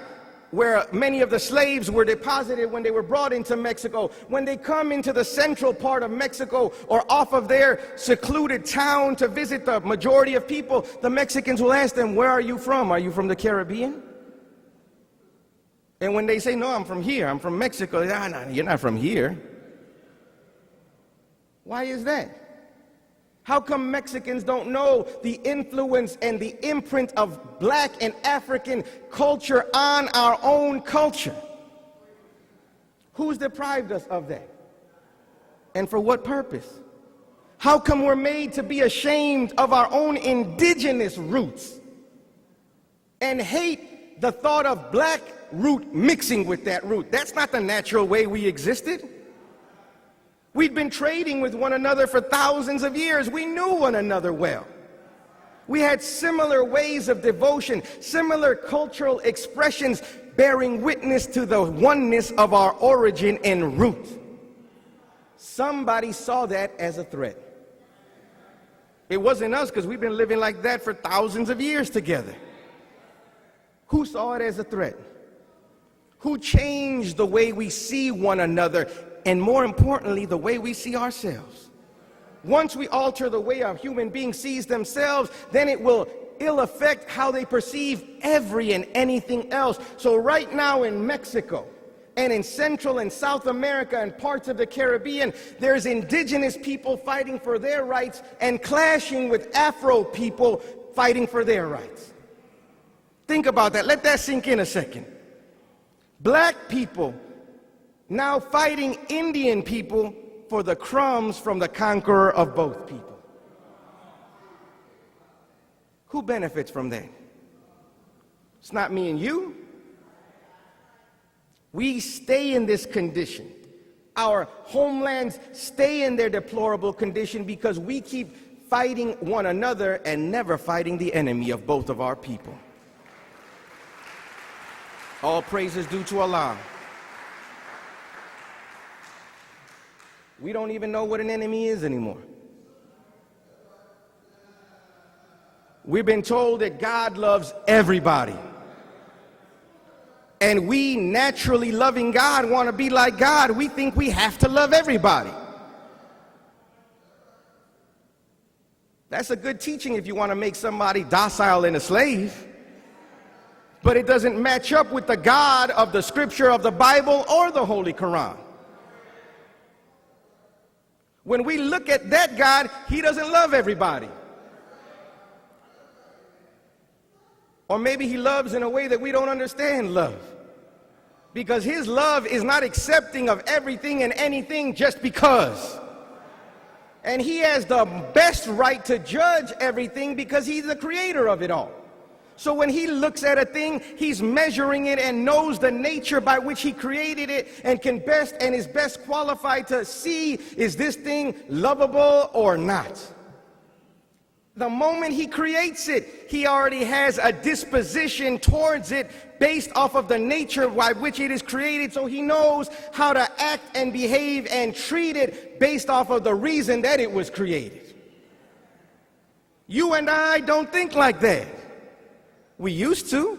where many of the slaves were deposited when they were brought into Mexico, when they come into the central part of Mexico or off of their secluded town to visit the majority of people, the Mexicans will ask them, "Where are you from? Are you from the Caribbean?" And when they say, "No, I'm from here, I'm from Mexico," they say, "No, you're not from here." Why is that? How come Mexicans don't know the influence and the imprint of black and African culture on our own culture? Who's deprived us of that? And for what purpose? How come we're made to be ashamed of our own indigenous roots and hate the thought of black root mixing with that root? That's not the natural way we existed. We'd been trading with one another for thousands of years. We knew one another well. We had similar ways of devotion, similar cultural expressions bearing witness to the oneness of our origin and root. Somebody saw that as a threat. It wasn't us, because we've been living like that for thousands of years together. Who saw it as a threat? Who changed the way we see one another, and more importantly, the way we see ourselves? Once we alter the way a human being sees themselves, then it will ill affect how they perceive every and anything else. So right now in Mexico and in Central and South America and parts of the Caribbean, there's indigenous people fighting for their rights and clashing with Afro people fighting for their rights. Think about that. Let that sink in a second. Black people now fighting Indian people for the crumbs from the conqueror of both people. Who benefits from that? It's not me and you. We stay in this condition. Our homelands stay in their deplorable condition because we keep fighting one another and never fighting the enemy of both of our people. All praise is due to Allah. We don't even know what an enemy is anymore. We've been told that God loves everybody. And we, naturally loving God, want to be like God. We think we have to love everybody. That's a good teaching if you want to make somebody docile and a slave. But it doesn't match up with the God of the scripture of the Bible or the Holy Quran. When we look at that God, He doesn't love everybody. Or maybe He loves in a way that we don't understand love. Because His love is not accepting of everything and anything just because. And He has the best right to judge everything because He's the creator of it all. So when He looks at a thing, He's measuring it and knows the nature by which He created it and can best and is best qualified to see, is this thing lovable or not? The moment he creates it, he already has a disposition towards it based off of the nature by which it is created, so he knows how to act and behave and treat it based off of the reason that it was created. You and I don't think like that. We used to.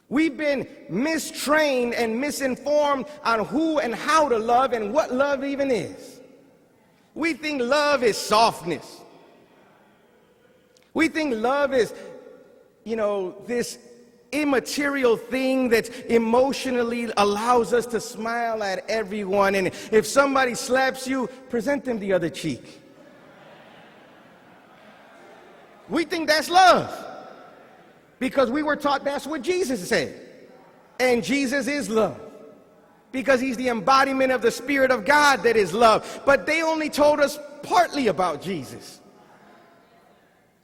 We've been mistrained and misinformed on who and how to love and what love even is. We think love is softness. We think love is, this immaterial thing that emotionally allows us to smile at everyone. And if somebody slaps you, present them the other cheek. We think that's love because we were taught that's what Jesus said. And Jesus is love because he's the embodiment of the Spirit of God that is love. But they only told us partly about Jesus.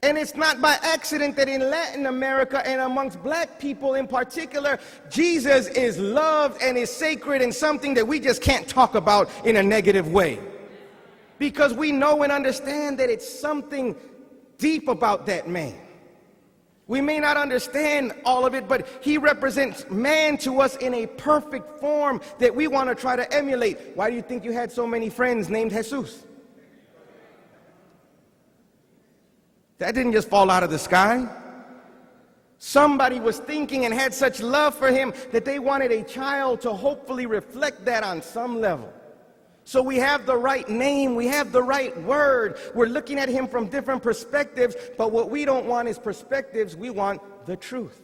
And it's not by accident that in Latin America and amongst black people in particular, Jesus is loved and is sacred and something that we just can't talk about in a negative way. Because we know and understand that it's something deep about that man. We may not understand all of it, but he represents man to us in a perfect form that we want to try to emulate. Why do you think you had so many friends named Jesus? That didn't just fall out of the sky. Somebody was thinking and had such love for him that they wanted a child to hopefully reflect that on some level. So we have the right name, we have the right word. We're looking at him from different perspectives, but what we don't want is perspectives, we want the truth.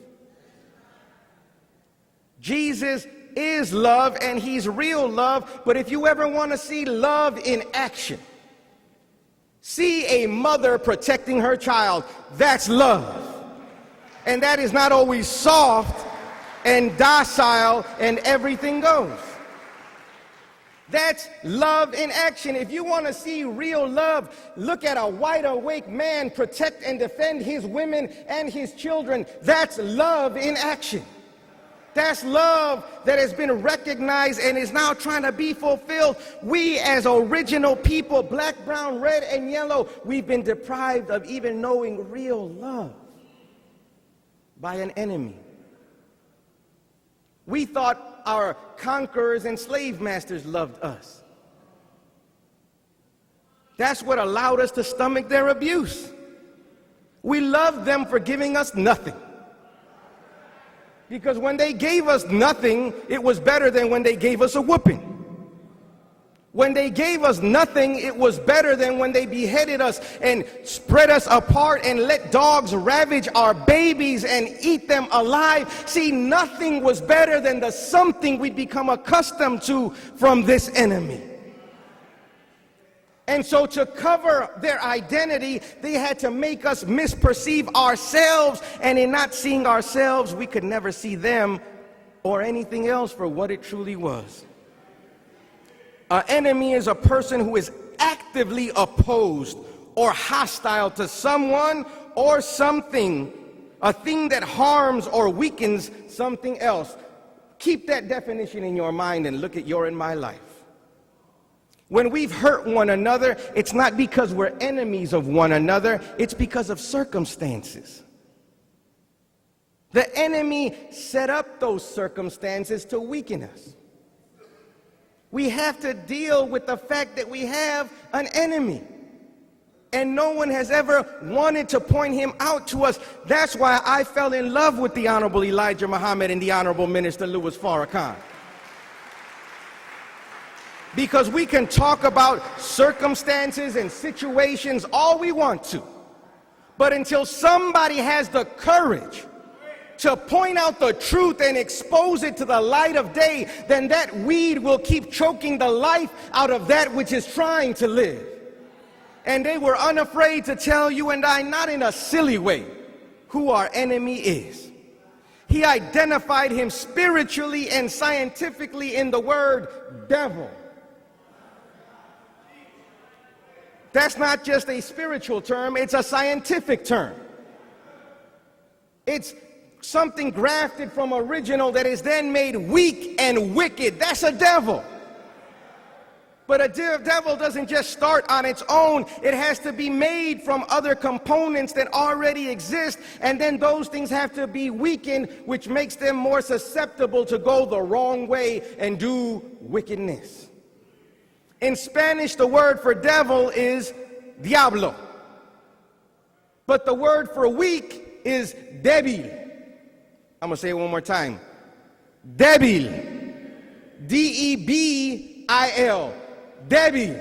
Jesus is love and he's real love, but if you ever want to see love in action, see a mother protecting her child, that's love. And that is not always soft and docile and everything goes. That's love in action. If you want to see real love, look at a wide awake man protect and defend his women and his children. That's love in action. That's love that has been recognized and is now trying to be fulfilled. We as original people, black, brown, red, and yellow, we've been deprived of even knowing real love by an enemy. We thought our conquerors and slave masters loved us. That's what allowed us to stomach their abuse. We loved them for giving us nothing. Because when they gave us nothing, it was better than when they gave us a whooping. When they gave us nothing, it was better than when they beheaded us and spread us apart and let dogs ravage our babies and eat them alive. See, nothing was better than the something we'd become accustomed to from this enemy. And so to cover their identity, they had to make us misperceive ourselves, and in not seeing ourselves, we could never see them or anything else for what it truly was. An enemy is a person who is actively opposed or hostile to someone or something, a thing that harms or weakens something else. Keep that definition in your mind and look at your and my life. When we've hurt one another, it's not because we're enemies of one another, it's because of circumstances. The enemy set up those circumstances to weaken us. We have to deal with the fact that we have an enemy. And no one has ever wanted to point him out to us. That's why I fell in love with the Honorable Elijah Muhammad and the Honorable Minister Louis Farrakhan. Because we can talk about circumstances and situations all we want to. But until somebody has the courage to point out the truth and expose it to the light of day, then that weed will keep choking the life out of that which is trying to live. And they were unafraid to tell you and I, not in a silly way, who our enemy is. He identified him spiritually and scientifically in the word devil. That's not just a spiritual term, it's a scientific term. It's something grafted from original that is then made weak and wicked. That's a devil. But a devil doesn't just start on its own. It has to be made from other components that already exist, and then those things have to be weakened, which makes them more susceptible to go the wrong way and do wickedness. In Spanish, the word for devil is diablo. But the word for weak is débil. I'm going to say it one more time. Débil. D-E-B-I-L. Débil.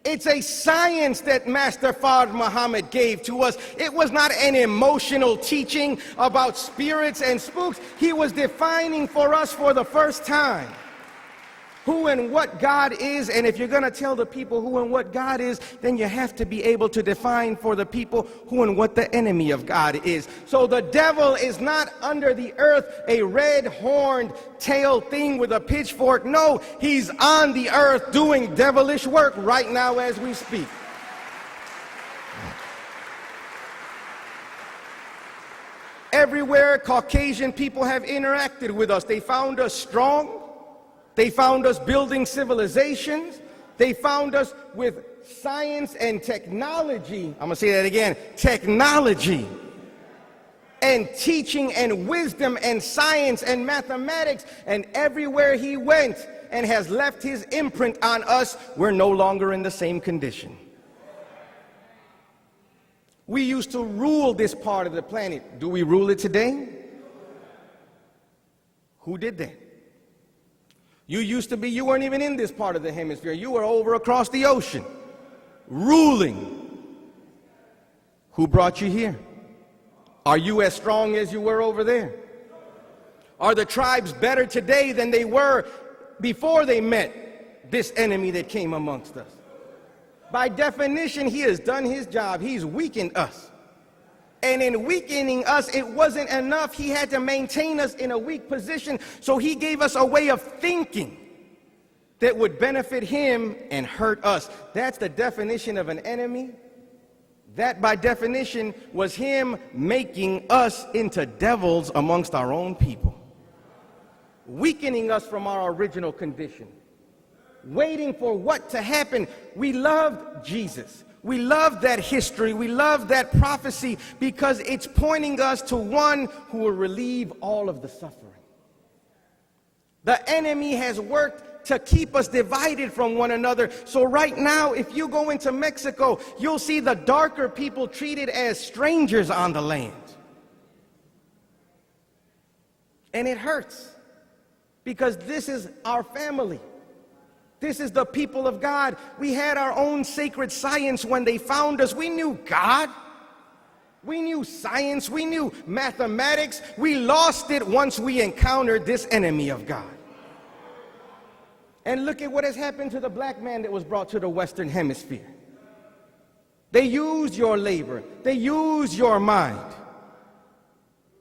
It's a science that Master Fard Muhammad gave to us. It was not an emotional teaching about spirits and spooks. He was defining for us for the first time who and what God is. And if you're going to tell the people who and what God is, then you have to be able to define for the people who and what the enemy of God is. So the devil is not under the earth a red-horned tail thing with a pitchfork. No, he's on the earth doing devilish work right now as we speak. Everywhere Caucasian people have interacted with us, they found us strong. They found us building civilizations. They found us with science and technology. I'm going to say that again. Technology and teaching and wisdom and science and mathematics. And everywhere he went and has left his imprint on us, we're no longer in the same condition. We used to rule this part of the planet. Do we rule it today? Who did that? You weren't even in this part of the hemisphere. You were over across the ocean, ruling. Who brought you here? Are you as strong as you were over there? Are the tribes better today than they were before they met this enemy that came amongst us? By definition, he has done his job. He's weakened us. And in weakening us, it wasn't enough. He had to maintain us in a weak position. So he gave us a way of thinking that would benefit him and hurt us. That's the definition of an enemy. That, by definition, was him making us into devils amongst our own people. Weakening us from our original condition. Waiting for what to happen. We loved Jesus. We love that history. We love that prophecy because it's pointing us to one who will relieve all of the suffering. The enemy has worked to keep us divided from one another. So right now, if you go into Mexico, you'll see the darker people treated as strangers on the land. And it hurts because this is our family. This is the people of God. We had our own sacred science when they found us. We knew God. We knew science. We knew mathematics. We lost it once we encountered this enemy of God. And look at what has happened to the black man that was brought to the Western Hemisphere. They used your labor. They used your mind.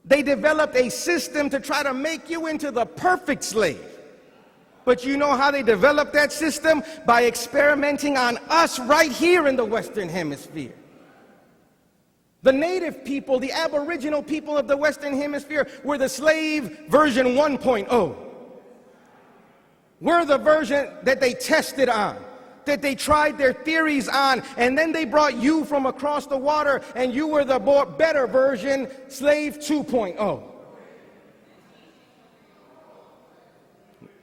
They developed a system to try to make you into the perfect slave. But you know how they developed that system? By experimenting on us right here in the Western Hemisphere. The native people, the aboriginal people of the Western Hemisphere were the slave version 1.0. We're the version that they tested on, that they tried their theories on, and then they brought you from across the water, and you were the better version, slave 2.0.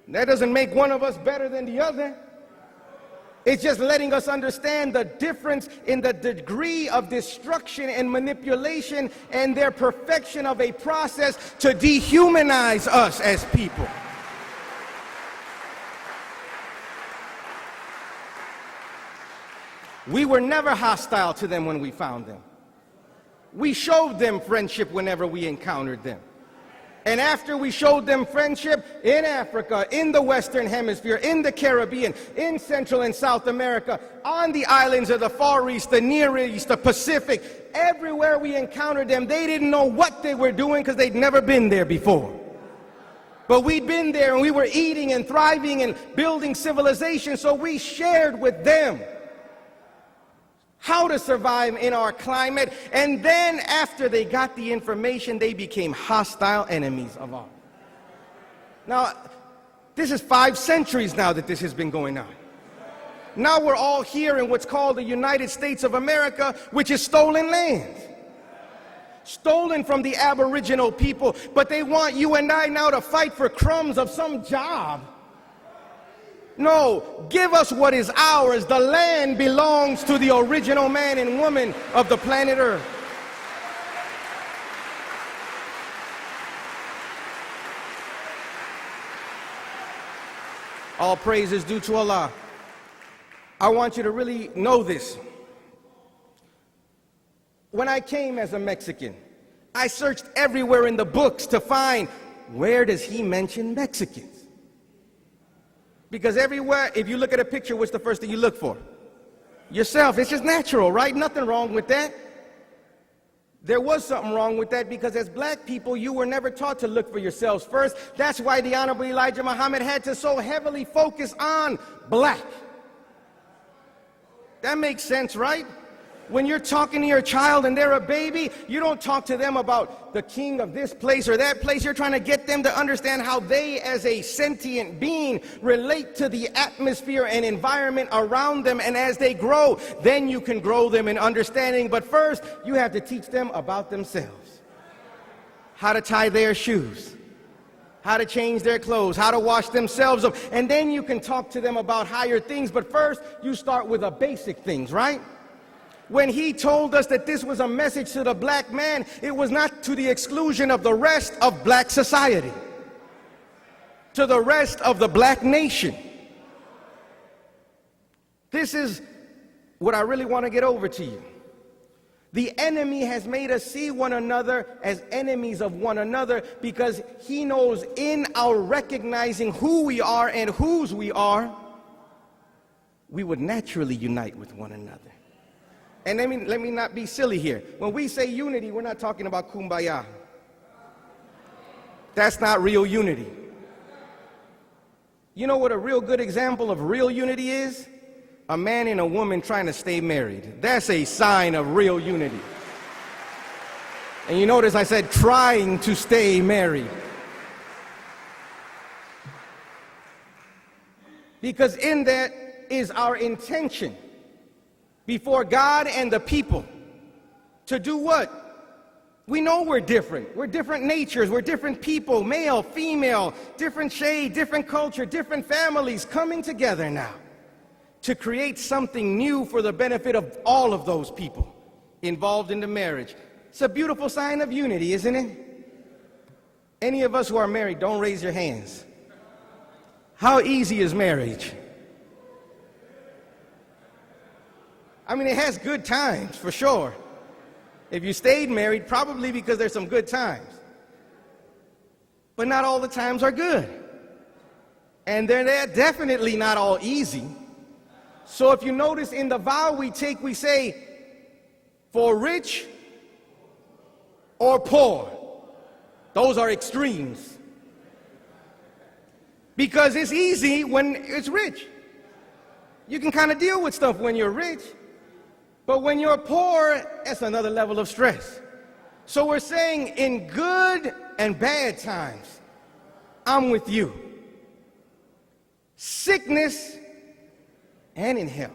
That doesn't make one of us better than the other. It's just letting us understand the difference in the degree of destruction and manipulation and their perfection of a process to dehumanize us as people. We were never hostile to them when we found them. We showed them friendship whenever we encountered them. And after we showed them friendship in Africa, in the Western Hemisphere, in the Caribbean, in Central and South America, on the islands of the Far East, the Near East, the Pacific, everywhere we encountered them, they didn't know what they were doing because they'd never been there before. But we'd been there and we were eating and thriving and building civilization, so we shared with them how to survive in our climate, and then after they got the information, they became hostile enemies of ours. Now, this is 5 centuries now that this has been going on. Now we're all here in what's called the United States of America, which is stolen land. Stolen from the Aboriginal people, but they want you and I now to fight for crumbs of some job. No, give us what is ours. The land belongs to the original man and woman of the planet Earth. All praise is due to Allah. I want you to really know this. When I came as a Mexican, I searched everywhere in the books to find, where does he mention Mexicans? Because everywhere, if you look at a picture, what's the first thing you look for? Yourself. It's just natural, right? Nothing wrong with that. There was something wrong with that, because as black people, you were never taught to look for yourselves first. That's why the Honorable Elijah Muhammad had to so heavily focus on black. That makes sense, right? When you're talking to your child and they're a baby, you don't talk to them about the king of this place or that place. You're trying to get them to understand how they, as a sentient being, relate to the atmosphere and environment around them. And as they grow, then you can grow them in understanding. But first, you have to teach them about themselves. How to tie their shoes, how to change their clothes, how to wash themselves up. And then you can talk to them about higher things. But first, you start with the basic things, right? When he told us that this was a message to the black man, it was not to the exclusion of the rest of black society, to the rest of the black nation. This is what I really want to get over to you. The enemy has made us see one another as enemies of one another, because he knows in our recognizing who we are and whose we are, we would naturally unite with one another. And let me not be silly here. When we say unity, we're not talking about kumbaya. That's not real unity. You know what a real good example of real unity is? A man and a woman trying to stay married. That's a sign of real unity. And you notice I said trying to stay married. Because in that is our intention before God and the people to do what? We know we're different. We're different natures. We're different people, male, female, different shade, different culture, different families coming together now to create something new for the benefit of all of those people involved in the marriage. It's a beautiful sign of unity, isn't it? Any of us who are married, don't raise your hands. How easy is marriage? I mean, it has good times, for sure. If you stayed married, probably because there's some good times. But not all the times are good. And they're definitely not all easy. So if you notice in the vow we take, we say, for rich or poor. Those are extremes. Because it's easy when it's rich. You can kind of deal with stuff when you're rich. But when you're poor, that's another level of stress. So we're saying in good and bad times, I'm with you. Sickness and in health.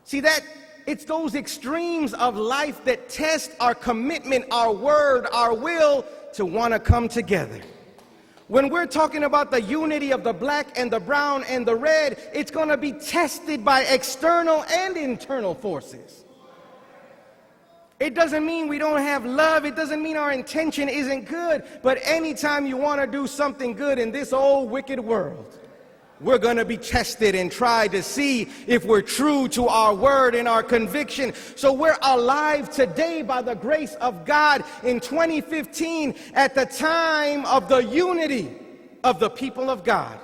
See that? It's those extremes of life that test our commitment, our word, our will to want to come together. When we're talking about the unity of the black and the brown and the red, it's going to be tested by external and internal forces. It doesn't mean we don't have love. It doesn't mean our intention isn't good. But anytime you want to do something good in this old wicked world, we're going to be tested and try to see if we're true to our word and our conviction. So we're alive today by the grace of God in 2015 at the time of the unity of the people of God.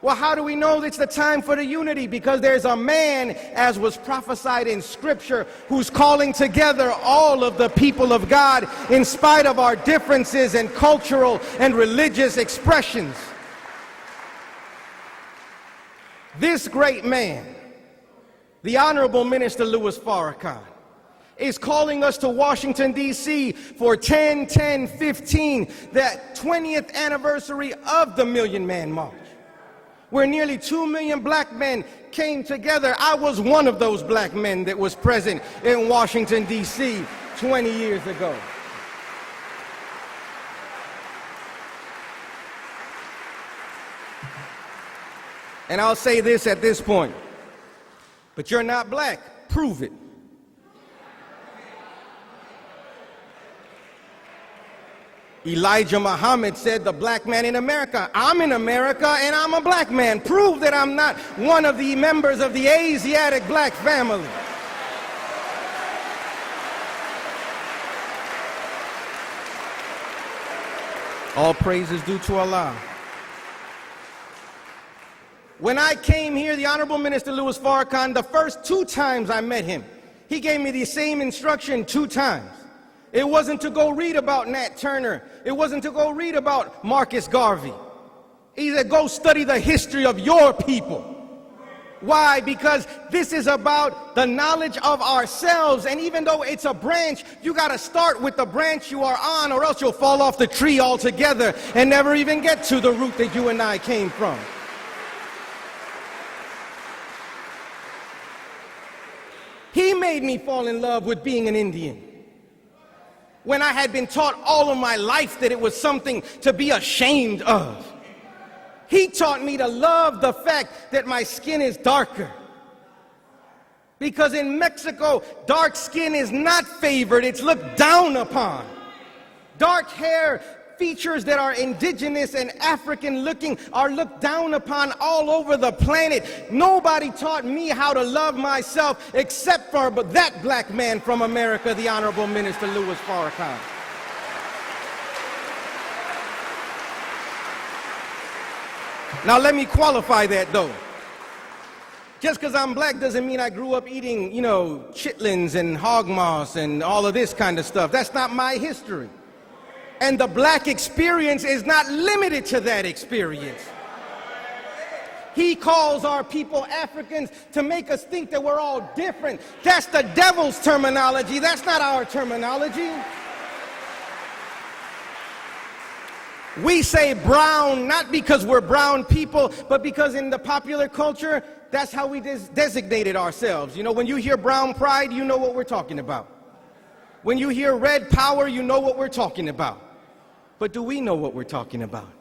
Well, how do we know it's the time for the unity? Because there's a man, as was prophesied in Scripture, who's calling together all of the people of God in spite of our differences and cultural and religious expressions. This great man, the Honorable Minister Louis Farrakhan, is calling us to Washington, D.C. for 10-10-15, that 20th anniversary of the Million Man March. where nearly 2 million black men came together. I was one of those black men that was present in Washington, D.C. 20 years ago. And I'll say this at this point, but you're not black, prove it. Elijah Muhammad said, the black man in America. I'm in America and I'm a black man. Prove that I'm not one of the members of the Asiatic black family. All praise is due to Allah. When I came here, the Honorable Minister Louis Farrakhan, the first 2 times I met him, he gave me the same instruction 2 times. It wasn't to go read about Nat Turner. It wasn't to go read about Marcus Garvey. He said, go study the history of your people. Why? Because this is about the knowledge of ourselves. And even though it's a branch, you got to start with the branch you are on, or else you'll fall off the tree altogether and never even get to the root that you and I came from. He made me fall in love with being an Indian, when I had been taught all of my life that it was something to be ashamed of. He taught me to love the fact that my skin is darker. Because in Mexico, dark skin is not favored, it's looked down upon. Dark hair, features that are indigenous and African looking, are looked down upon all over the planet. Nobody taught me how to love myself except for that black man from America, the Honorable Minister Louis Farrakhan. Now let me qualify that though. Just because I'm black doesn't mean I grew up eating, chitlins and hog moss and all of this kind of stuff. That's not my history. And the black experience is not limited to that experience. He calls our people Africans to make us think that we're all different. That's the devil's terminology. That's not our terminology. We say brown not because we're brown people, but because in the popular culture, that's how we designated ourselves. When you hear brown pride, you know what we're talking about. When you hear red power, you know what we're talking about. But do we know what we're talking about?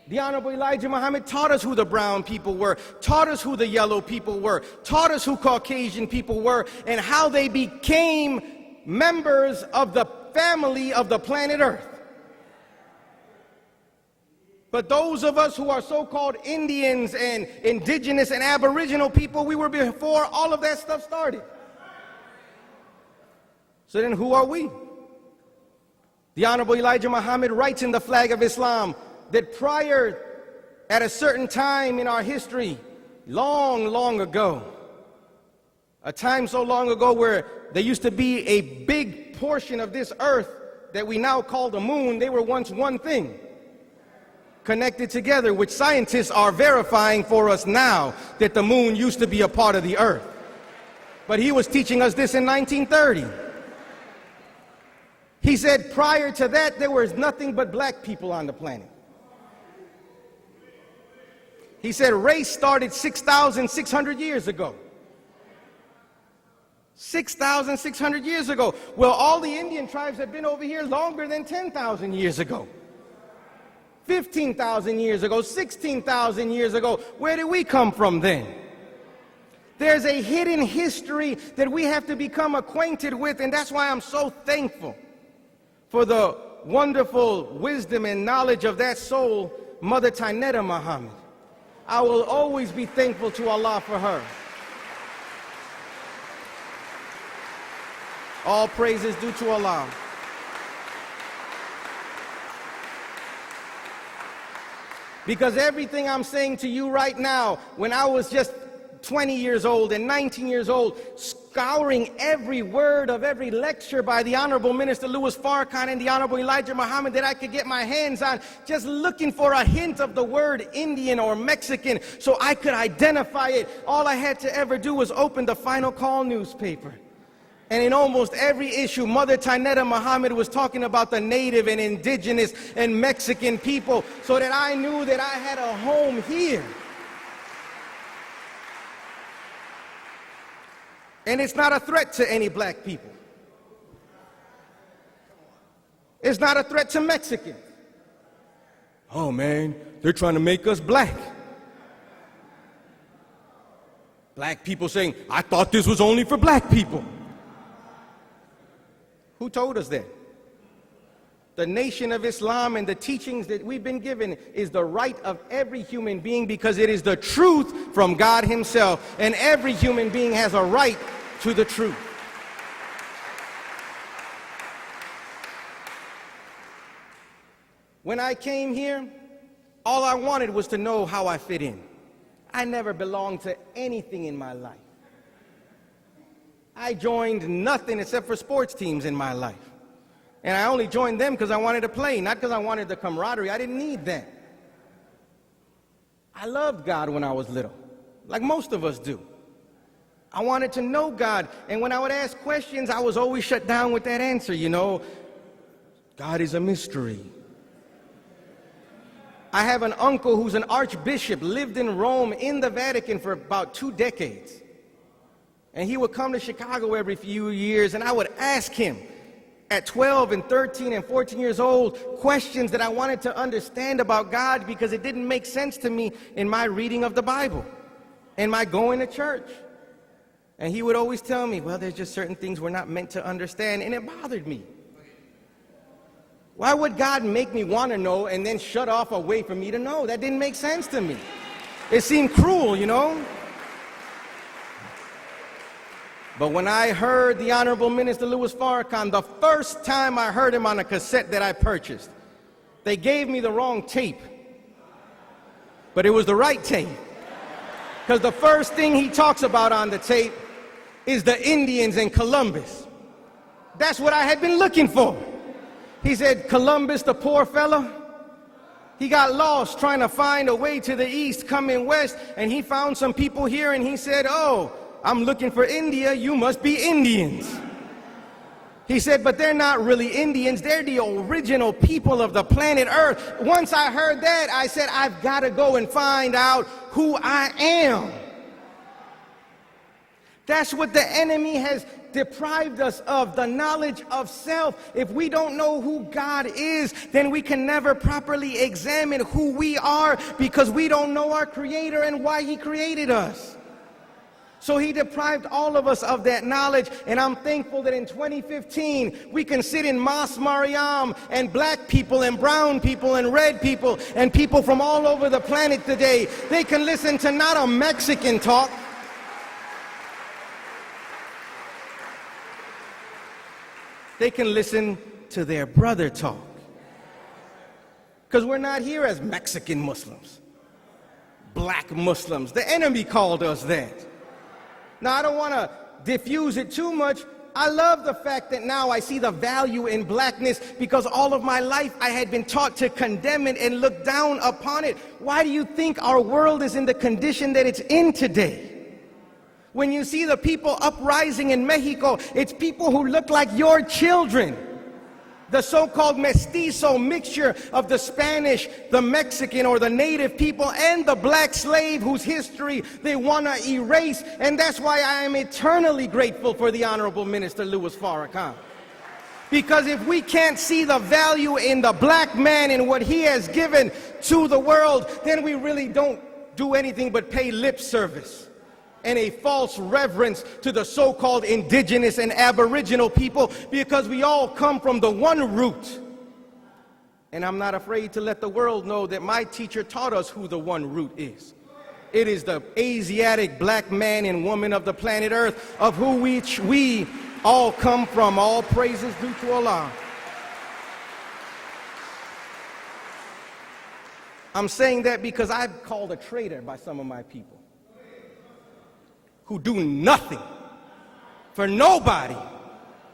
The Honorable Elijah Muhammad taught us who the brown people were, taught us who the yellow people were, taught us who Caucasian people were, and how they became members of the family of the planet Earth. But those of us who are so-called Indians and indigenous and aboriginal people, we were before all of that stuff started. So then who are we? The Honorable Elijah Muhammad writes in the Flag of Islam that at a certain time in our history, long, long ago, a time so long ago where there used to be a big portion of this earth that we now call the moon, they were once one thing, connected together, which scientists are verifying for us now that the moon used to be a part of the earth. But he was teaching us this in 1930. He said prior to that, there was nothing but black people on the planet. He said race started 6,600 years ago. 6,600 years ago. Well, all the Indian tribes have been over here longer than 10,000 years ago. 15,000 years ago, 16,000 years ago. Where did we come from then? There's a hidden history that we have to become acquainted with, and that's why I'm so thankful for the wonderful wisdom and knowledge of that soul, Mother Tainetta Muhammad. I will always be thankful to Allah for her. All praise is due to Allah. Because everything I'm saying to you right now, when I was just 20 years old and 19 years old, scouring every word of every lecture by the Honorable Minister Louis Farrakhan and the Honorable Elijah Muhammad that I could get my hands on, just looking for a hint of the word Indian or Mexican so I could identify it. All I had to ever do was open the Final Call newspaper. And in almost every issue, Mother Taineta Muhammad was talking about the native and indigenous and Mexican people, so that I knew that I had a home here. And it's not a threat to any black people. It's not a threat to Mexicans. Oh man, they're trying to make us black. Black people saying, I thought this was only for black people. Who told us that? The Nation of Islam and the teachings that we've been given is the right of every human being, because it is the truth from God himself, and every human being has a right to the truth. When I came here, all I wanted was to know how I fit in. I never belonged to anything in my life. I joined nothing except for sports teams in my life. And I only joined them because I wanted to play, not because I wanted the camaraderie. I didn't need that. I loved God when I was little, like most of us do. I wanted to know God, and when I would ask questions, I was always shut down with that answer, you know. God is a mystery. I have an uncle who's an archbishop, lived in Rome, in the Vatican for about 2 decades. And he would come to Chicago every few years, and I would ask him at 12 and 13 and 14 years old questions that I wanted to understand about God, because it didn't make sense to me in my reading of the Bible and my going to church. And he would always tell me, well, there's just certain things we're not meant to understand, and it bothered me. Why would God make me want to know and then shut off a way for me to know? That didn't make sense to me. It seemed cruel, you know? But when I heard the Honorable Minister Louis Farrakhan, the first time I heard him on a cassette that I purchased, they gave me the wrong tape. But it was the right tape. Because the first thing he talks about on the tape is the Indians in Columbus. That's what I had been looking for. He said, Columbus, the poor fella, he got lost trying to find a way to the east, coming west, and he found some people here, and he said, oh, I'm looking for India, you must be Indians. He said, but they're not really Indians, they're the original people of the planet Earth. Once I heard that, I said, I've got to go and find out who I am. That's what the enemy has deprived us of, the knowledge of self. If we don't know who God is, then we can never properly examine who we are, because we don't know our Creator and why He created us. So He deprived all of us of that knowledge, and I'm thankful that in 2015 we can sit in Mas Mariam, and black people and brown people and red people and people from all over the planet today, they can listen to not a Mexican talk. They can listen to their brother talk. Because we're not here as Mexican Muslims, black Muslims. The enemy called us that. Now, I don't want to diffuse it too much. I love the fact that now I see the value in blackness, because all of my life I had been taught to condemn it and look down upon it. Why do you think our world is in the condition that it's in today? When you see the people uprising in Mexico, it's people who look like your children. The so-called mestizo mixture of the Spanish, the Mexican, or the native people, and the black slave whose history they want to erase. And that's why I am eternally grateful for the Honorable Minister Louis Farrakhan. Because if we can't see the value in the black man and what he has given to the world, then we really don't do anything but pay lip service and a false reverence to the so-called indigenous and aboriginal people, because we all come from the one root. And I'm not afraid to let the world know that my teacher taught us who the one root is. It is the Asiatic black man and woman of the planet Earth, of who we all come from. All praises due to Allah. I'm saying that because I'm called a traitor by some of my people, who do nothing for nobody.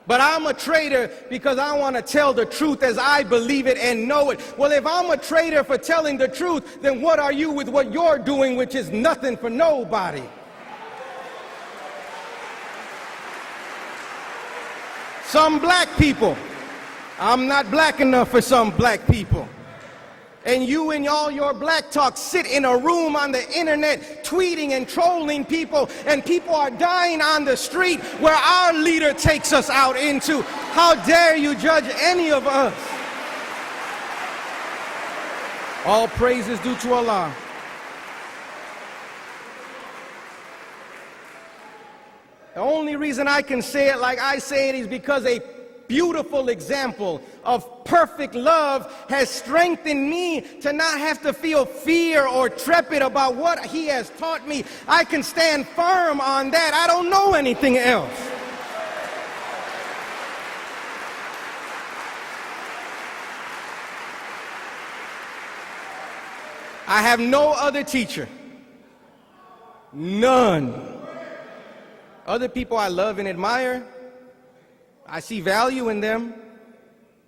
But I'm a traitor because I want to tell the truth as I believe it and know it. Well, if I'm a traitor for telling the truth, then what are you with what you're doing, which is nothing for nobody? Some black people. I'm not black enough for some black people. And you and all your black talk sit in a room on the internet tweeting and trolling people, and people are dying on the street where our leader takes us out into. How dare you judge any of us? All praise is due to Allah. The only reason I can say it like I say it is because a beautiful example of perfect love has strengthened me to not have to feel fear or trepid about what he has taught me. I can stand firm on that. I don't know anything else. I have no other teacher. None. Other people I love and admire, I see value in them,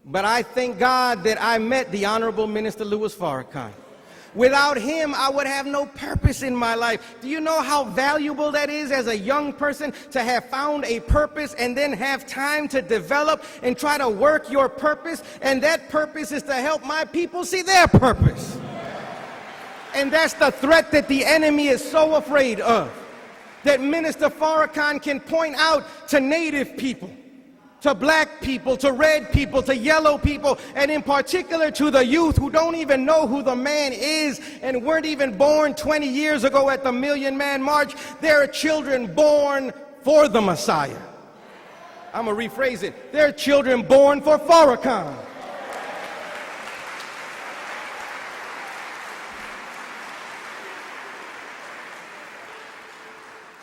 but I thank God that I met the Honorable Minister Louis Farrakhan. Without him, I would have no purpose in my life. Do you know how valuable that is as a young person to have found a purpose and then have time to develop and try to work your purpose? And that purpose is to help my people see their purpose. And that's the threat that the enemy is so afraid of. That Minister Farrakhan can point out to Native people, to black people, to red people, to yellow people, and in particular to the youth who don't even know who the man is and weren't even born 20 years ago at the Million Man March. There are children born for the Messiah. I'm going to rephrase it. There are children born for Farrakhan.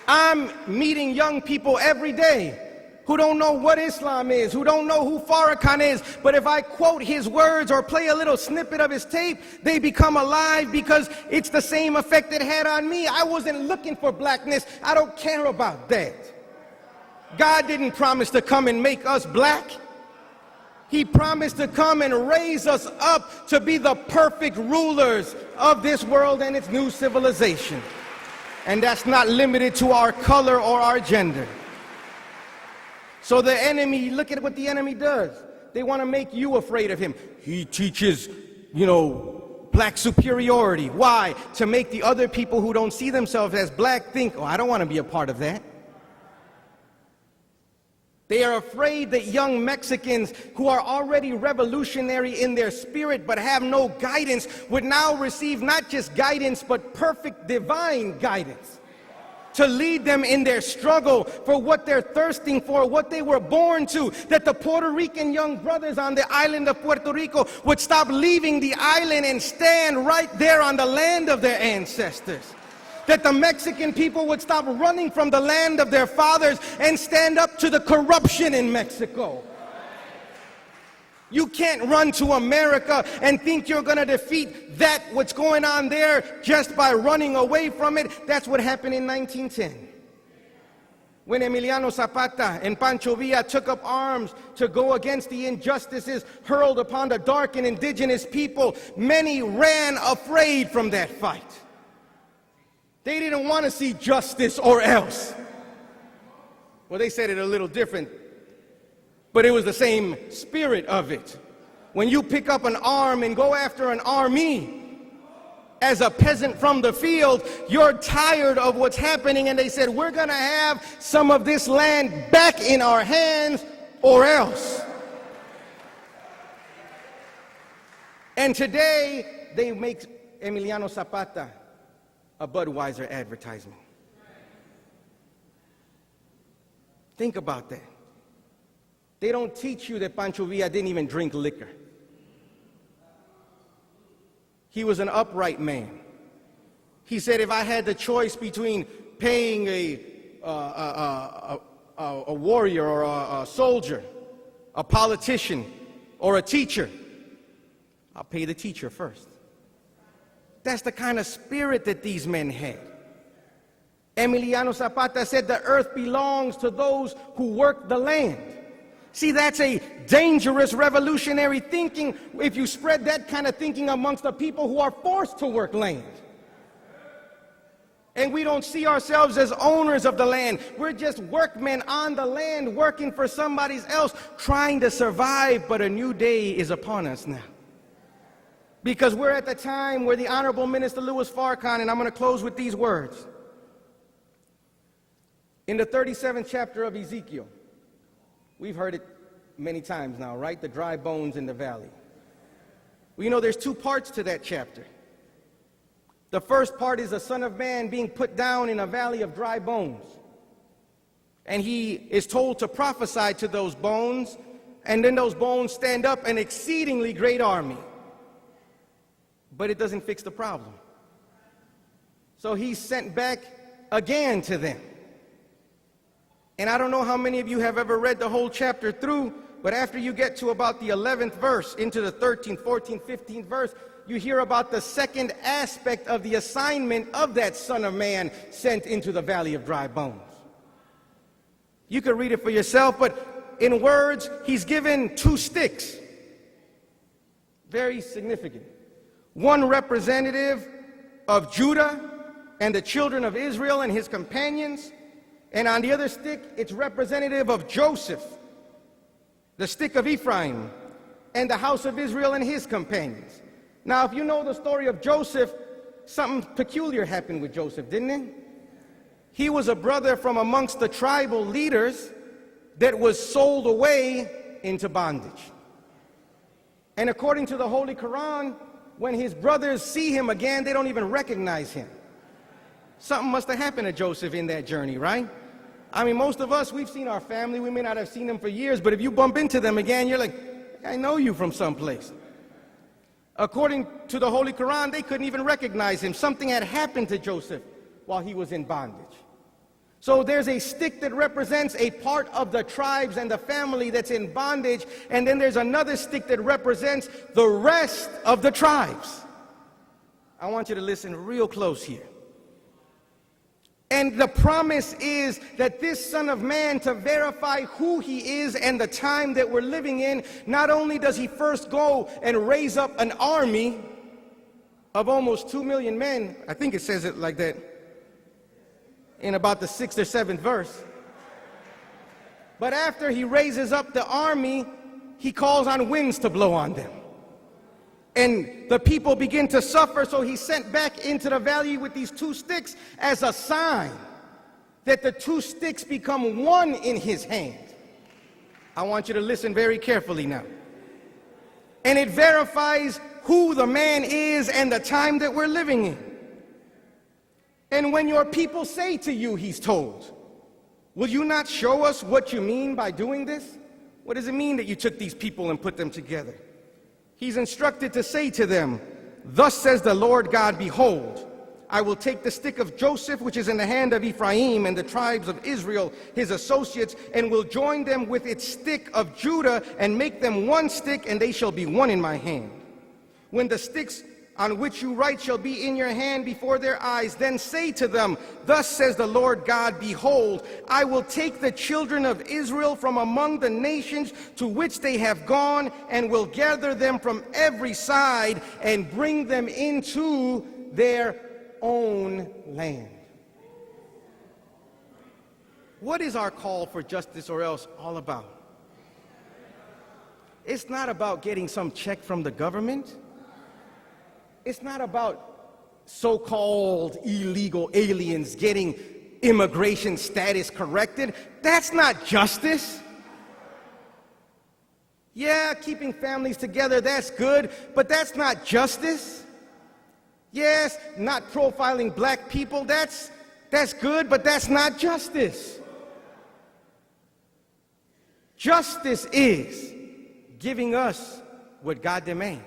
I'm meeting young people every day who don't know what Islam is, who don't know who Farrakhan is, but if I quote his words or play a little snippet of his tape, they become alive because it's the same effect it had on me. I wasn't looking for blackness. I don't care about that. God didn't promise to come and make us black. He promised to come and raise us up to be the perfect rulers of this world and its new civilization. And that's not limited to our color or our gender. So the enemy, look at what the enemy does. They want to make you afraid of him. He teaches, black superiority. Why? To make the other people who don't see themselves as black think, oh, I don't want to be a part of that. They are afraid that young Mexicans who are already revolutionary in their spirit but have no guidance would now receive not just guidance but perfect divine guidance to lead them in their struggle for what they're thirsting for, what they were born to. That the Puerto Rican young brothers on the island of Puerto Rico would stop leaving the island and stand right there on the land of their ancestors. That the Mexican people would stop running from the land of their fathers and stand up to the corruption in Mexico. You can't run to America and think you're going to defeat what's going on there just by running away from it. That's what happened in 1910. When Emiliano Zapata and Pancho Villa took up arms to go against the injustices hurled upon the dark and indigenous people, many ran afraid from that fight. They didn't want to see justice or else. Well, they said it a little different, but it was the same spirit of it. When you pick up an arm and go after an army, as a peasant from the field, you're tired of what's happening, and they said, we're going to have some of this land back in our hands or else. And today, they make Emiliano Zapata a Budweiser advertisement. Think about that. They don't teach you that Pancho Villa didn't even drink liquor. He was an upright man. He said, if I had the choice between paying a warrior or a soldier, a politician or a teacher, I'll pay the teacher first. That's the kind of spirit that these men had. Emiliano Zapata said the earth belongs to those who work the land. See, that's a dangerous revolutionary thinking if you spread that kind of thinking amongst the people who are forced to work land. And we don't see ourselves as owners of the land. We're just workmen on the land working for somebody else, trying to survive, but a new day is upon us now. Because we're at the time where the Honorable Minister Louis Farrakhan, and I'm going to close with these words. In the 37th chapter of Ezekiel, we've heard it many times now, right? The dry bones in the valley. Well, you know, there's two parts to that chapter. The first part is the Son of Man being put down in a valley of dry bones. And he is told to prophesy to those bones, and then those bones stand up an exceedingly great army. But it doesn't fix the problem. So he's sent back again to them. And I don't know how many of you have ever read the whole chapter through, but after you get to about the 11th verse, into the 13th, 14th, 15th verse, you hear about the second aspect of the assignment of that Son of Man sent into the valley of dry bones. You can read it for yourself, but in words, he's given two sticks. Very significant. One representative of Judah and the children of Israel and his companions, and on the other stick, it's representative of Joseph, the stick of Ephraim, and the house of Israel and his companions. Now, if you know the story of Joseph, something peculiar happened with Joseph, didn't it? He was a brother from amongst the tribal leaders that was sold away into bondage. And according to the Holy Quran, when his brothers see him again, they don't even recognize him. Something must have happened to Joseph in that journey, right? I mean, most of us, we've seen our family. We may not have seen them for years, but if you bump into them again, you're like, I know you from someplace. According to the Holy Quran, they couldn't even recognize him. Something had happened to Joseph while he was in bondage. So there's a stick that represents a part of the tribes and the family that's in bondage, and then there's another stick that represents the rest of the tribes. I want you to listen real close here. And the promise is that this Son of Man, to verify who he is and the time that we're living in, not only does he first go and raise up an army of almost 2 million men, I think it says it like that in about the 6th or 7th verse. But after he raises up the army, he calls on winds to blow on them. And the people begin to suffer, so he's sent back into the valley with these two sticks as a sign that the two sticks become one in his hand. I want you to listen very carefully now. And it verifies who the man is and the time that we're living in. And when your people say to you, he's told, will you not show us what you mean by doing this? What does it mean that you took these people and put them together? He's instructed to say to them, thus says the Lord God, behold, I will take the stick of Joseph, which is in the hand of Ephraim and the tribes of Israel, his associates, and will join them with its stick of Judah and make them one stick, and they shall be one in my hand. When the sticks on which you write shall be in your hand before their eyes, then say to them, thus says the Lord God, behold, I will take the children of Israel from among the nations to which they have gone, and will gather them from every side and bring them into their own land. What is our call for justice or else all about? It's not about getting some check from the government. It's not about so-called illegal aliens getting immigration status corrected. That's not justice. Yeah, keeping families together, that's good, but that's not justice. Yes, not profiling black people, that's good, but that's not justice. Justice is giving us what God demands.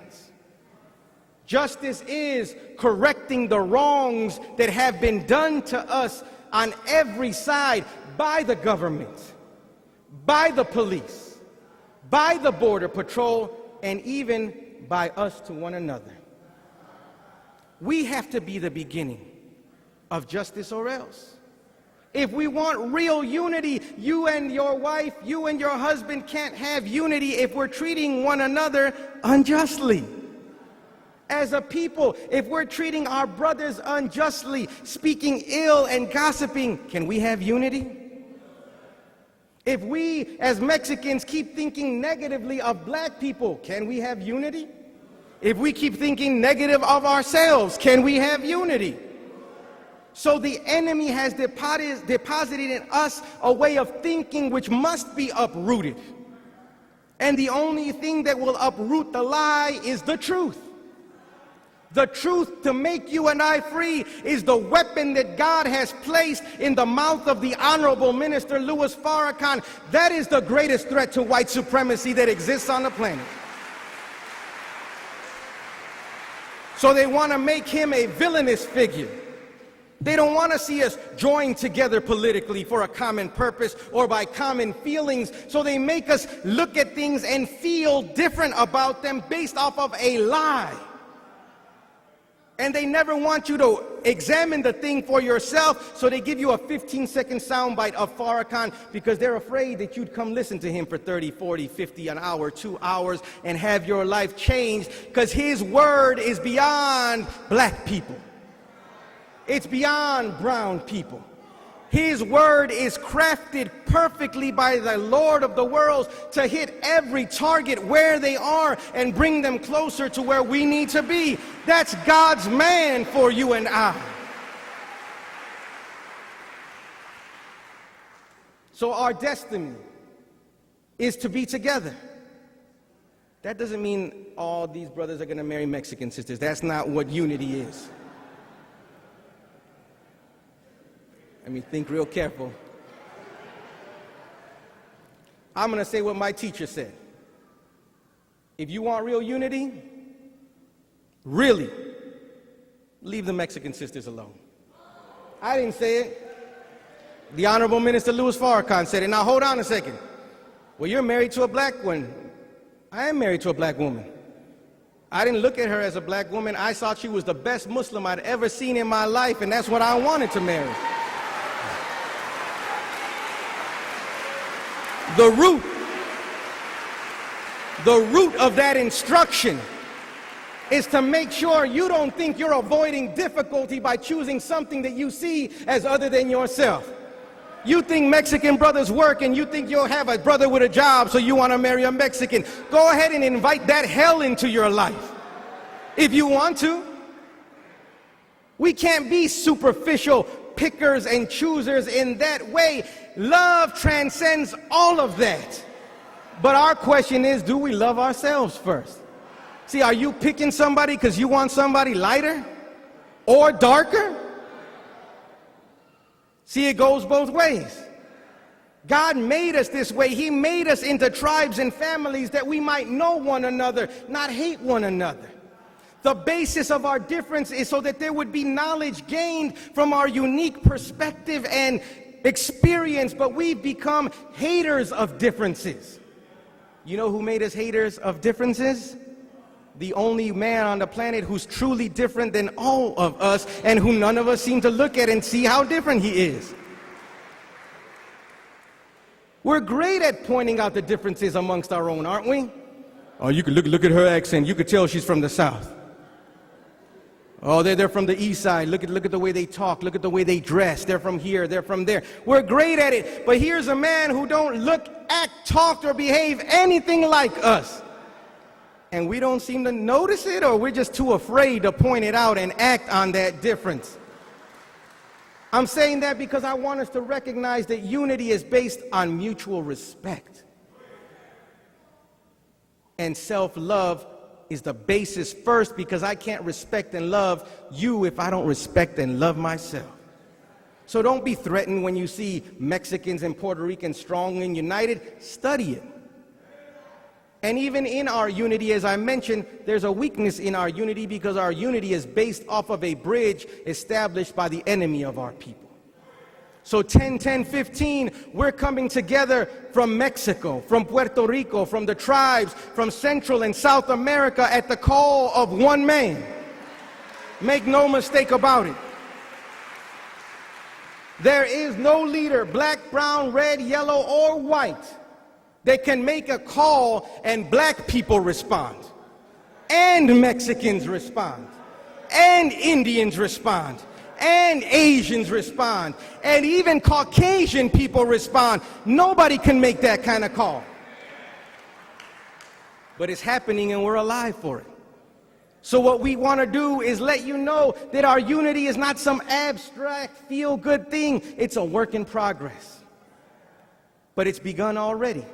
Justice is correcting the wrongs that have been done to us on every side by the government, by the police, by the border patrol, and even by us to one another. We have to be the beginning of justice or else. If we want real unity, you and your wife, you and your husband can't have unity if we're treating one another unjustly. As a people, if we're treating our brothers unjustly, speaking ill and gossiping, can we have unity? If we, as Mexicans, keep thinking negatively of black people, can we have unity? If we keep thinking negative of ourselves, can we have unity? So the enemy has deposited in us a way of thinking which must be uprooted. And the only thing that will uproot the lie is the truth. The truth to make you and I free is the weapon that God has placed in the mouth of the Honorable Minister Louis Farrakhan. That is the greatest threat to white supremacy that exists on the planet. So they want to make him a villainous figure. They don't want to see us join together politically for a common purpose or by common feelings. So they make us look at things and feel different about them based off of a lie. And they never want you to examine the thing for yourself, so they give you a 15-second soundbite of Farrakhan because they're afraid that you'd come listen to him for 30, 40, 50, an hour, 2 hours, and have your life changed, because his word is beyond black people. It's beyond brown people. His word is crafted perfectly by the Lord of the worlds to hit every target where they are and bring them closer to where we need to be. That's God's man for you and I. So our destiny is to be together. That doesn't mean all these brothers are going to marry Mexican sisters. That's not what unity is. I mean, think real careful. I'm going to say what my teacher said. If you want real unity, really, leave the Mexican sisters alone. I didn't say it. The Honorable Minister Louis Farrakhan said it. Now, hold on a second. Well, you're married to a black one. I am married to a black woman. I didn't look at her as a black woman. I thought she was the best Muslim I'd ever seen in my life, and that's what I wanted to marry. The root of that instruction is to make sure you don't think you're avoiding difficulty by choosing something that you see as other than yourself. You think Mexican brothers work and you think you'll have a brother with a job, so you want to marry a Mexican. Go ahead and invite that hell into your life if you want to. We can't be superficial pickers and choosers in that way. Love transcends all of that. But our question is, do we love ourselves first? See, are you picking somebody because you want somebody lighter or darker? See, it goes both ways. God made us this way. He made us into tribes and families that we might know one another, not hate one another. The basis of our difference is so that there would be knowledge gained from our unique perspective and experience, but we've become haters of differences. You know who made us haters of differences? The only man on the planet who's truly different than all of us and who none of us seem to look at and see how different he is. We're great at pointing out the differences amongst our own, aren't we? Oh, you could look at her accent. You could tell she's from the South. Oh, they're from the East Side. Look at the way they talk. Look at the way they dress. They're from here. They're from there. We're great at it. But here's a man who don't look, act, talk, or behave anything like us. And we don't seem to notice it, or we're just too afraid to point it out and act on that difference. I'm saying that because I want us to recognize that unity is based on mutual respect. And self-love is the basis first, because I can't respect and love you if I don't respect and love myself. So don't be threatened when you see Mexicans and Puerto Ricans strong and united. Study it. And even in our unity, as I mentioned, there's a weakness in our unity because our unity is based off of a bridge established by the enemy of our people. So 10-10-15, we're coming together from Mexico, from Puerto Rico, from the tribes, from Central and South America at the call of one man. Make no mistake about it. There is no leader, black, brown, red, yellow, or white, that can make a call and black people respond. and Mexicans respond, and Indians respond, and Asians respond, and even Caucasian people respond. Nobody can make that kind of call. But it's happening and we're alive for it. So what we want to do is let you know that our unity is not some abstract, feel-good thing. It's a work in progress. But it's begun already.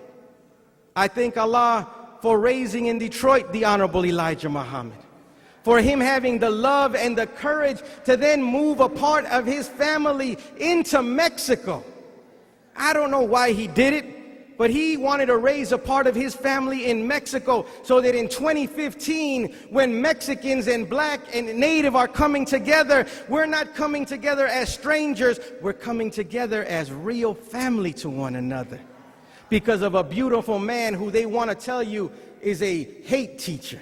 I thank Allah for raising in Detroit the Honorable Elijah Muhammad, for him having the love and the courage to then move a part of his family into Mexico. I don't know why he did it, but he wanted to raise a part of his family in Mexico so that in 2015, when Mexicans and black and native are coming together, we're not coming together as strangers, we're coming together as real family to one another. Because of a beautiful man who they want to tell you is a hate teacher,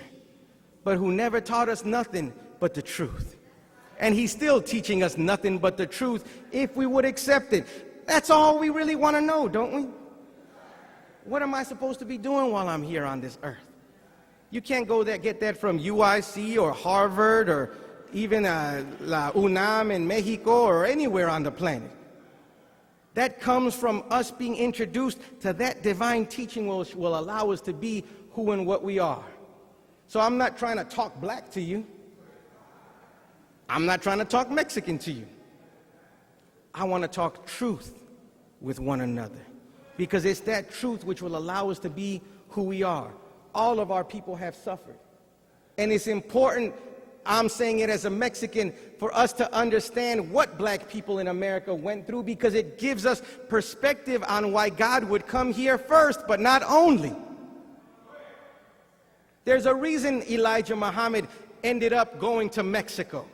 but who never taught us nothing but the truth. And he's still teaching us nothing but the truth if we would accept it. That's all we really want to know, don't we? What am I supposed to be doing while I'm here on this earth? You can't go there, get that from UIC or Harvard or even La UNAM in Mexico or anywhere on the planet. That comes from us being introduced to that divine teaching which will allow us to be who and what we are. So I'm not trying to talk black to you. I'm not trying to talk Mexican to you. I want to talk truth with one another, because it's that truth which will allow us to be who we are. All of our people have suffered. And it's important, I'm saying it as a Mexican, for us to understand what black people in America went through, because it gives us perspective on why God would come here first, but not only. There's a reason Elijah Muhammad ended up going to Mexico.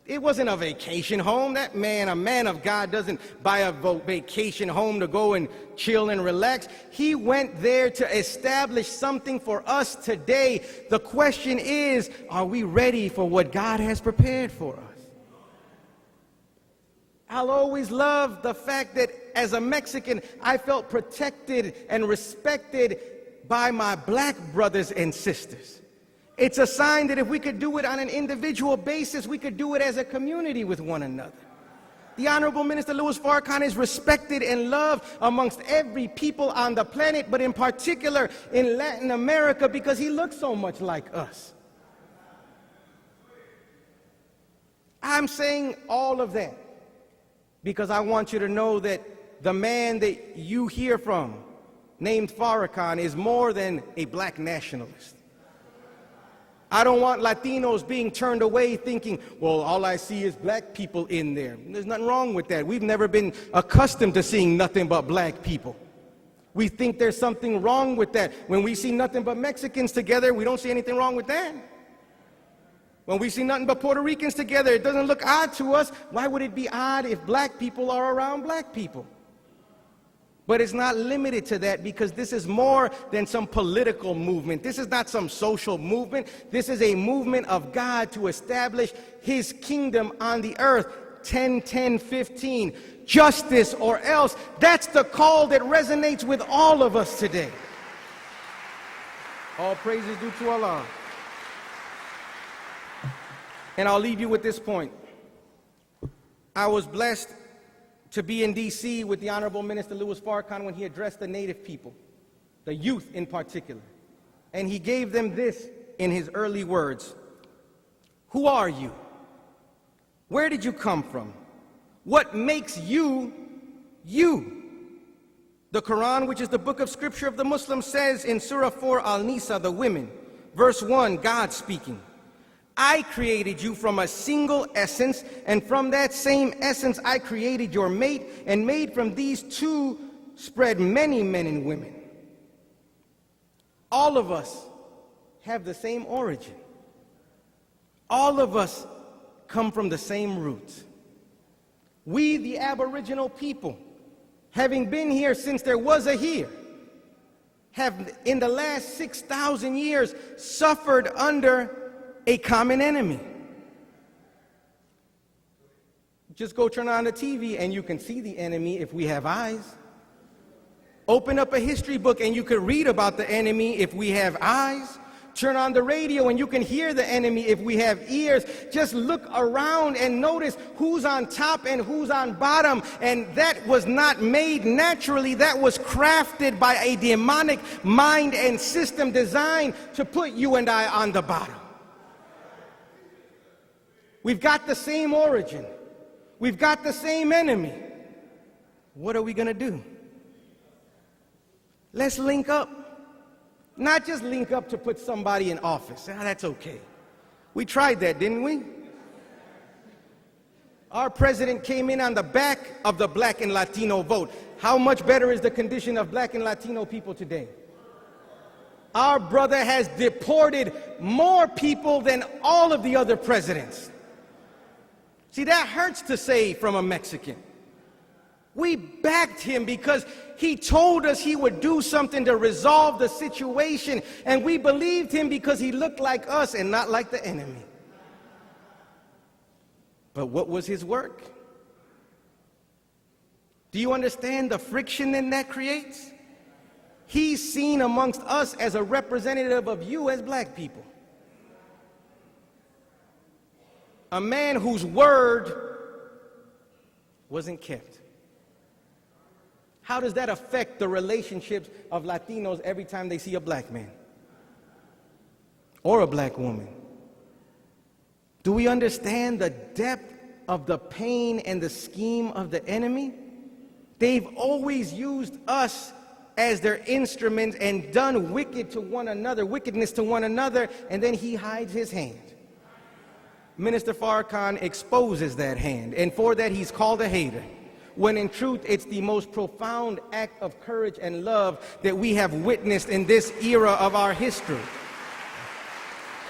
It wasn't a vacation home. That man, a man of God, doesn't buy a vacation home to go and chill and relax. He went there to establish something for us today. The question is, are we ready for what God has prepared for us? I'll always love the fact that as a Mexican, I felt protected and respected by my black brothers and sisters. It's a sign that if we could do it on an individual basis, we could do it as a community with one another. The Honorable Minister Louis Farrakhan is respected and loved amongst every people on the planet, but in particular in Latin America, because he looks so much like us. I'm saying all of that because I want you to know that the man that you hear from, named Farrakhan, is more than a black nationalist. I don't want Latinos being turned away thinking, well, all I see is black people in there. There's nothing wrong with that. We've never been accustomed to seeing nothing but black people. We think there's something wrong with that. When we see nothing but Mexicans together, we don't see anything wrong with that. When we see nothing but Puerto Ricans together, it doesn't look odd to us. Why would it be odd if black people are around black people? But it's not limited to that, because this is more than some political movement. This is not some social movement. This is a movement of God to establish his kingdom on the earth. 10-10-15. Justice or else. That's the call that resonates with all of us today. All praise is due to Allah. And I'll leave you with this point. I was blessed to be in D.C. with the Honorable Minister Louis Farrakhan when he addressed the Native people, the youth in particular. And he gave them this in his early words. Who are you? Where did you come from? What makes you, you? The Quran, which is the book of scripture of the Muslims, says in Surah 4 Al-Nisa, the women, verse 1, God speaking, I created you from a single essence, and from that same essence I created your mate, and made from these two spread many men and women. All of us have the same origin. All of us come from the same roots. We, the Aboriginal people, having been here since there was a here, have in the last 6,000 years suffered under a common enemy. Just go turn on the TV and you can see the enemy if we have eyes. Open up a history book and you can read about the enemy if we have eyes. Turn on the radio and you can hear the enemy if we have ears. Just look around and notice who's on top and who's on bottom. And that was not made naturally. That was crafted by a demonic mind and system designed to put you and I on the bottom. We've got the same origin. We've got the same enemy. What are we going to do? Let's link up. Not just link up to put somebody in office. That's okay. We tried that, didn't we? Our president came in on the back of the black and Latino vote. How much better is the condition of black and Latino people today? Our brother has deported more people than all of the other presidents. See, that hurts to say from a Mexican. We backed him because he told us he would do something to resolve the situation, and we believed him because he looked like us and not like the enemy. But what was his work? Do you understand the friction that creates? He's seen amongst us as a representative of you as black people. A man whose word wasn't kept. How does that affect the relationships of Latinos every time they see a black man or a black woman? Do we understand the depth of the pain and the scheme of the enemy? They've always used us as their instruments and done wickedness to one another, and then he hides his hand. Minister Farrakhan exposes that hand, and for that he's called a hater, when in truth it's the most profound act of courage and love that we have witnessed in this era of our history.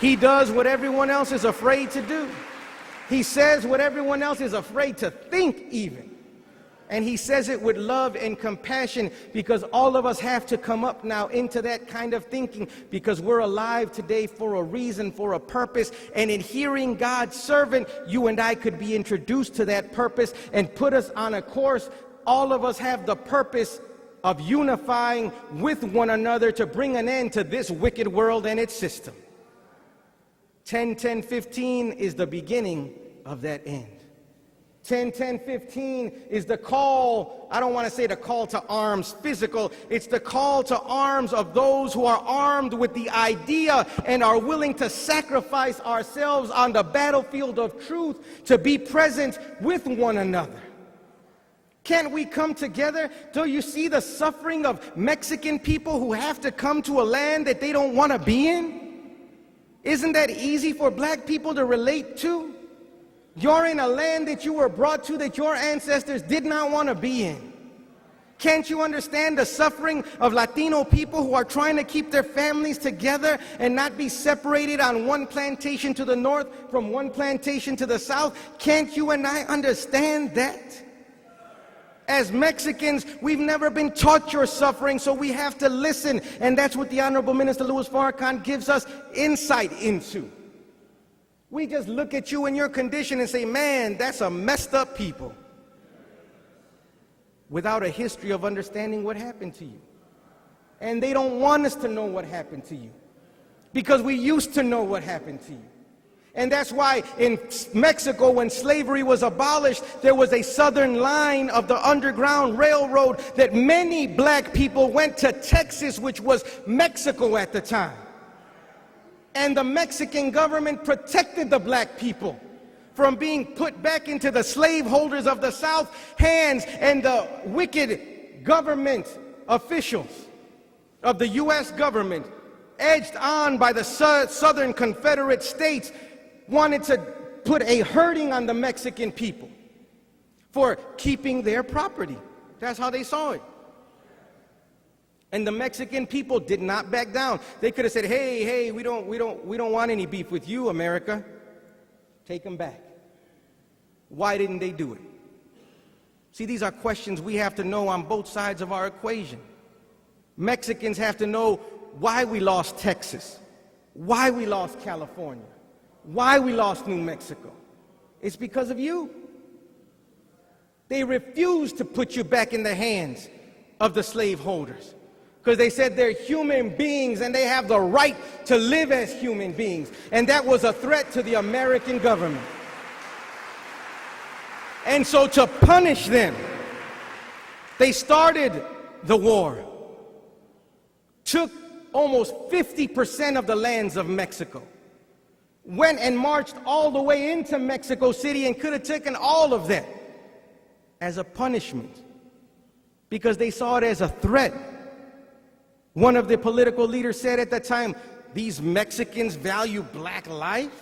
He does what everyone else is afraid to do. He says what everyone else is afraid to think even. And he says it with love and compassion, because all of us have to come up now into that kind of thinking, because we're alive today for a reason, for a purpose. And in hearing God's servant, you and I could be introduced to that purpose and put us on a course. All of us have the purpose of unifying with one another to bring an end to this wicked world and its system. 10-10-15 is the beginning of that end. 10-10-15 is the call. I don't want to say the call to arms physical. It's the call to arms of those who are armed with the idea and are willing to sacrifice ourselves on the battlefield of truth to be present with one another. Can't we come together? Do you see the suffering of Mexican people who have to come to a land that they don't want to be in? Isn't that easy for black people to relate to? You're in a land that you were brought to that your ancestors did not want to be in. Can't you understand the suffering of Latino people who are trying to keep their families together and not be separated on one plantation to the north from one plantation to the south? Can't you and I understand that? As Mexicans, we've never been taught your suffering, so we have to listen. And that's what the Honorable Minister Louis Farrakhan gives us insight into. We just look at you and your condition and say, man, that's a messed up people, without a history of understanding what happened to you. And they don't want us to know what happened to you, because we used to know what happened to you. And that's why in Mexico, when slavery was abolished, there was a southern line of the Underground Railroad that many black people went to Texas, which was Mexico at the time. And the Mexican government protected the black people from being put back into the slaveholders of the South hands, and the wicked government officials of the U.S. government, edged on by the Southern Confederate States, wanted to put a hurting on the Mexican people for keeping their property. That's how they saw it. And the Mexican people did not back down. They could have said, hey, we don't want any beef with you, America. Take them back. Why didn't they do it? See, these are questions we have to know on both sides of our equation. Mexicans have to know why we lost Texas, why we lost California, why we lost New Mexico. It's because of you. They refused to put you back in the hands of the slaveholders. because they said they're human beings and they have the right to live as human beings. And that was a threat to the American government. And so to punish them, they started the war, took almost 50% of the lands of Mexico, went and marched all the way into Mexico City and could have taken all of that as a punishment because they saw it as a threat. One of the political leaders said at the time, these Mexicans value black life,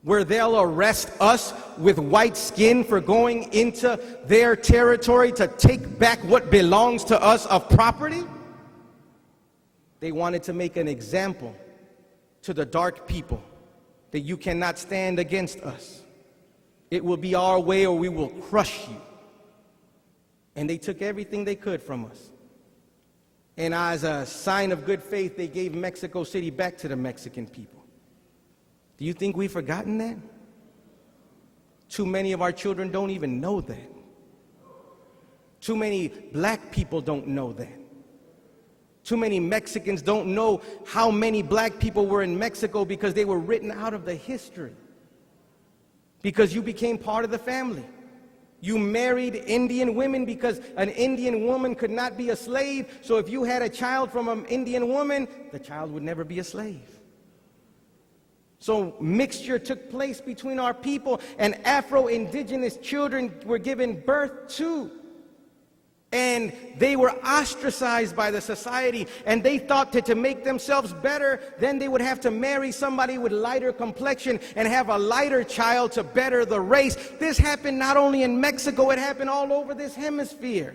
where they'll arrest us with white skin for going into their territory to take back what belongs to us of property. They wanted to make an example to the dark people that you cannot stand against us. It will be our way or we will crush you. And they took everything they could from us. And as a sign of good faith, they gave Mexico City back to the Mexican people. Do you think we've forgotten that? Too many of our children don't even know that. Too many black people don't know that. Too many Mexicans don't know how many black people were in Mexico because they were written out of the history. Because you became part of the family. You married Indian women because an Indian woman could not be a slave. So if you had a child from an Indian woman, the child would never be a slave. So mixture took place between our people, and Afro-Indigenous children were given birth to. And they were ostracized by the society, and they thought that to make themselves better, then they would have to marry somebody with lighter complexion and have a lighter child to better the race. This happened not only in Mexico, it happened all over this hemisphere.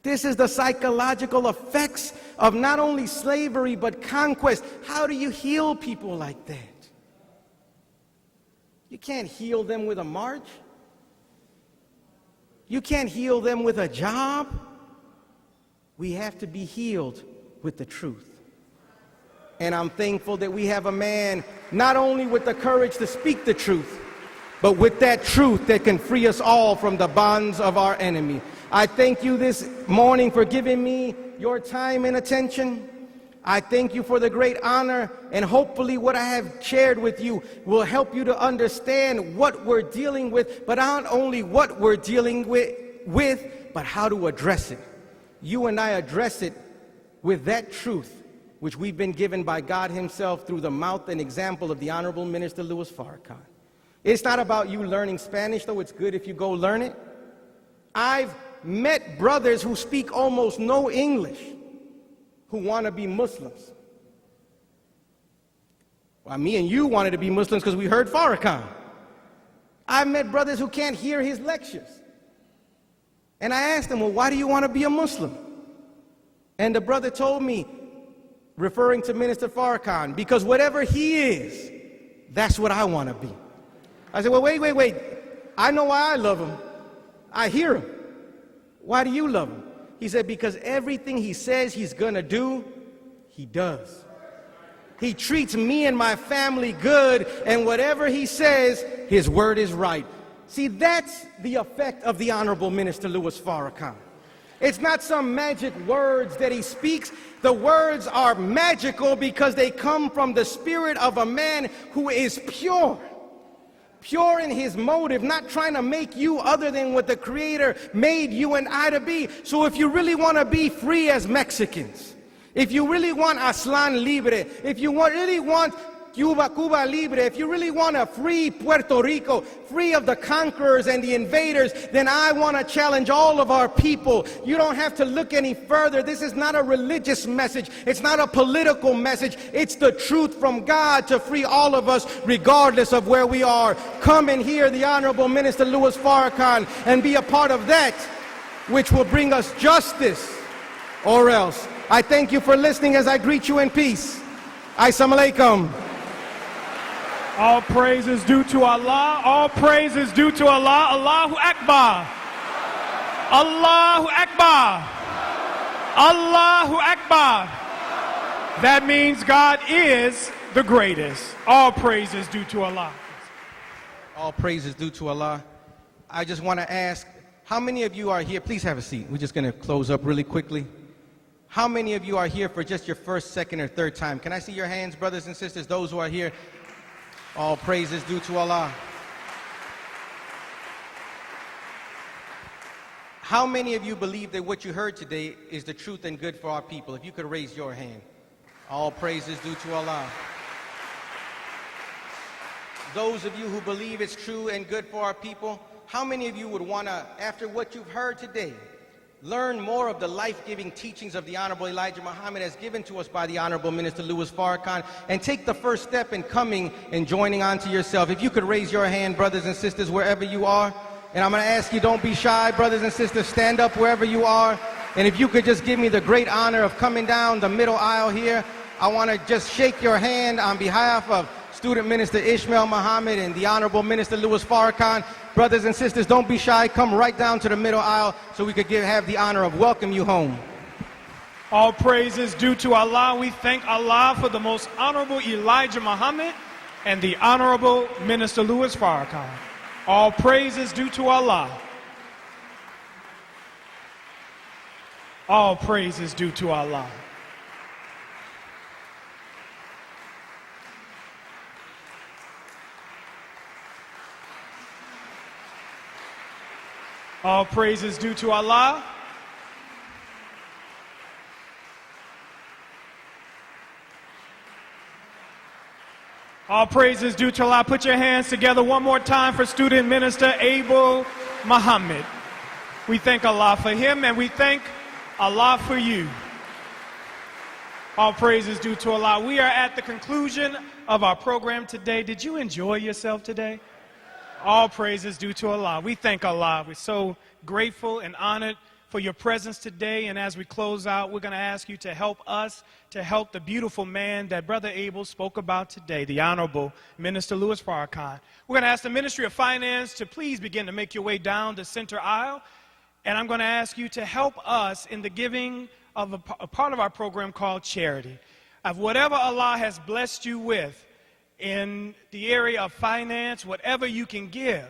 This is the psychological effects of not only slavery, but conquest. How do you heal people like that? You can't heal them with a march. You can't heal them with a job. We have to be healed with the truth. And I'm thankful that we have a man not only with the courage to speak the truth, but with that truth that can free us all from the bonds of our enemy. I thank you this morning for giving me your time and attention. I thank you for the great honor, and hopefully what I have shared with you will help you to understand what we're dealing with, but not only what we're dealing with, but how to address it. You and I address it with that truth which we've been given by God himself through the mouth and example of the Honorable Minister Louis Farrakhan. It's not about you learning Spanish, though it's good if you go learn it. I've met brothers who speak almost no English who want to be Muslims. Well, me and you wanted to be Muslims because we heard Farrakhan. I've met brothers who can't hear his lectures. And I asked them, well, why do you want to be a Muslim? And the brother told me, referring to Minister Farrakhan, because whatever he is, that's what I want to be. I said, well, wait. I know why I love him. I hear him. Why do you love him? He said, because everything he says he's going to do, he does. He treats me and my family good, and whatever he says, his word is right. See, that's the effect of the Honorable Minister Louis Farrakhan. It's not some magic words that he speaks. The words are magical because they come from the spirit of a man who is pure. Pure in his motive, not trying to make you other than what the Creator made you and I to be. So if you really want to be free as Mexicans, if you really want Aslan Libre, if you really want Cuba Libre, if you really want a free Puerto Rico, free of the conquerors and the invaders, then I want to challenge all of our people. You don't have to look any further. This is not a religious message. It's not a political message. It's the truth from God to free all of us regardless of where we are. Come and hear the Honorable Minister Louis Farrakhan and be a part of that which will bring us justice or else. I thank you for listening as I greet you in peace. Assalamu alaikum. All praise is due to Allah. All praise is due to Allah. Allahu Akbar. Allahu Akbar. Allahu Akbar. That means God is the greatest. All praise is due to Allah. All praise is due to Allah. I just want to ask, how many of you are here? Please have a seat. We're just going to close up really quickly. How many of you are here for just your first, second, or third time? Can I see your hands, brothers and sisters, those who are here? All praise is due to Allah. How many of you believe that what you heard today is the truth and good for our people? If you could raise your hand. All praise is due to Allah. Those of you who believe it's true and good for our people, how many of you would want to, after what you've heard today, learn more of the life-giving teachings of the Honorable Elijah Muhammad as given to us by the Honorable Minister Louis Farrakhan, and take the first step in coming and joining on to yourself? If you could raise your hand, brothers and sisters, wherever you are. And I'm going to ask you, don't be shy, brothers and sisters, stand up wherever you are. And if you could just give me the great honor of coming down the middle aisle here, I want to just shake your hand on behalf of Student Minister Ishmael Muhammad and the Honorable Minister Louis Farrakhan. Brothers and sisters, don't be shy. Come right down to the middle aisle so we could have the honor of welcome you home. All praise is due to Allah. We thank Allah for the most honorable Elijah Muhammad and the Honorable Minister Louis Farrakhan. All praise is due to Allah. All praise is due to Allah. All praise is due to Allah. All praise is due to Allah. Put your hands together one more time for Student Minister Abel Muhammad. We thank Allah for him, and we thank Allah for you. All praise is due to Allah. We are at the conclusion of our program today. Did you enjoy yourself today? All praise is due to Allah. We thank Allah. We're so grateful and honored for your presence today. And as we close out, we're going to ask you to help us to help the beautiful man that Brother Abel spoke about today, the Honorable Minister Louis Farrakhan. We're going to ask the Ministry of Finance to please begin to make your way down the center aisle. And I'm going to ask you to help us in the giving of a part of our program called charity. Of whatever Allah has blessed you with in the area of finance, whatever you can give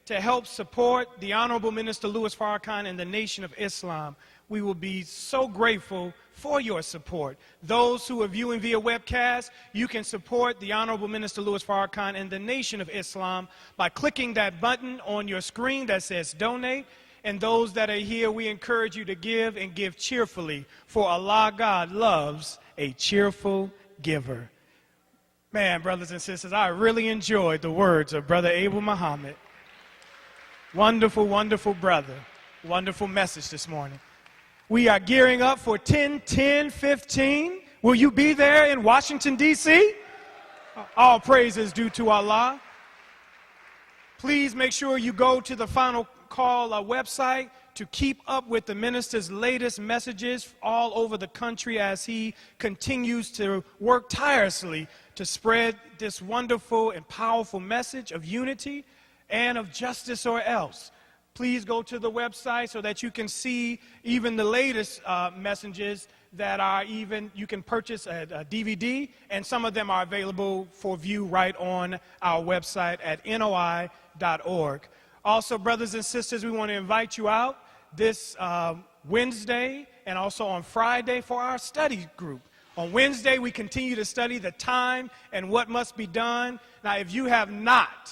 to help support the Honorable Minister Louis Farrakhan and the Nation of Islam, we will be so grateful for your support. Those who are viewing via webcast, you can support the Honorable Minister Louis Farrakhan and the Nation of Islam by clicking that button on your screen that says donate. And those that are here, we encourage you to give and give cheerfully, for Allah God loves a cheerful giver. Man, brothers and sisters, I really enjoyed the words of Brother Abel Muhammad. Wonderful, wonderful brother. Wonderful message this morning. We are gearing up for 10-10-15. Will you be there in Washington, D.C.? All praise is due to Allah. Please make sure you go to the Final Call website to keep up with the minister's latest messages all over the country as he continues to work tirelessly to spread this wonderful and powerful message of unity and of justice or else. Please go to the website so that you can see even the latest messages that are even, you can purchase a DVD, and some of them are available for view right on our website at noi.org. Also, brothers and sisters, we want to invite you out this Wednesday and also on Friday for our study group. On Wednesday, we continue to study the time and what must be done. Now, if you have not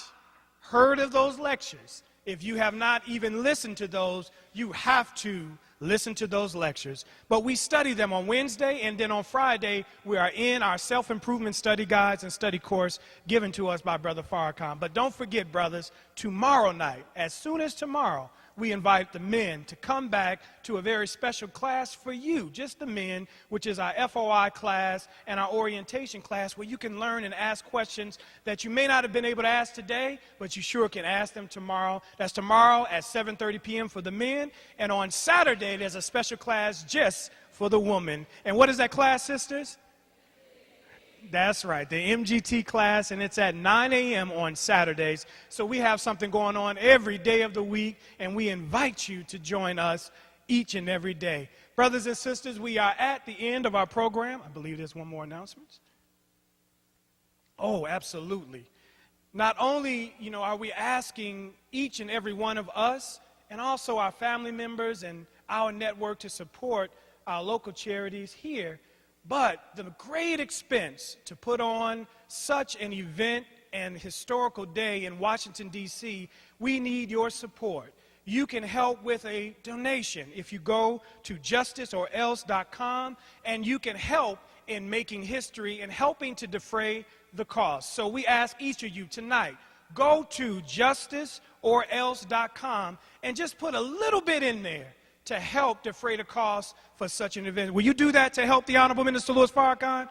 heard of those lectures, if you have not even listened to those, you have to listen to those lectures. But we study them on Wednesday, and then on Friday, we are in our self-improvement study guides and study course given to us by Brother Farrakhan. But don't forget, brothers, tomorrow night, as soon as tomorrow, we invite the men to come back to a very special class for you, just the men, which is our FOI class and our orientation class, where you can learn and ask questions that you may not have been able to ask today, but you sure can ask them tomorrow. That's tomorrow at 7:30 p.m. for the men, and on Saturday, there's a special class just for the women. And what is that class, sisters? That's right, the MGT class, and it's at 9 a.m. on Saturdays. So we have something going on every day of the week, and we invite you to join us each and every day. Brothers and sisters, we are at the end of our program. I believe there's one more announcement. Oh, absolutely. Not only, are we asking each and every one of us, and also our family members and our network to support our local charities here, but the great expense to put on such an event and historical day in Washington, D.C., we need your support. You can help with a donation if you go to justiceorelse.com, and you can help in making history and helping to defray the cost. So we ask each of you tonight, go to justiceorelse.com and just put a little bit in there to help defray the cost for such an event. Will you do that to help the Honorable Minister Louis Farrakhan?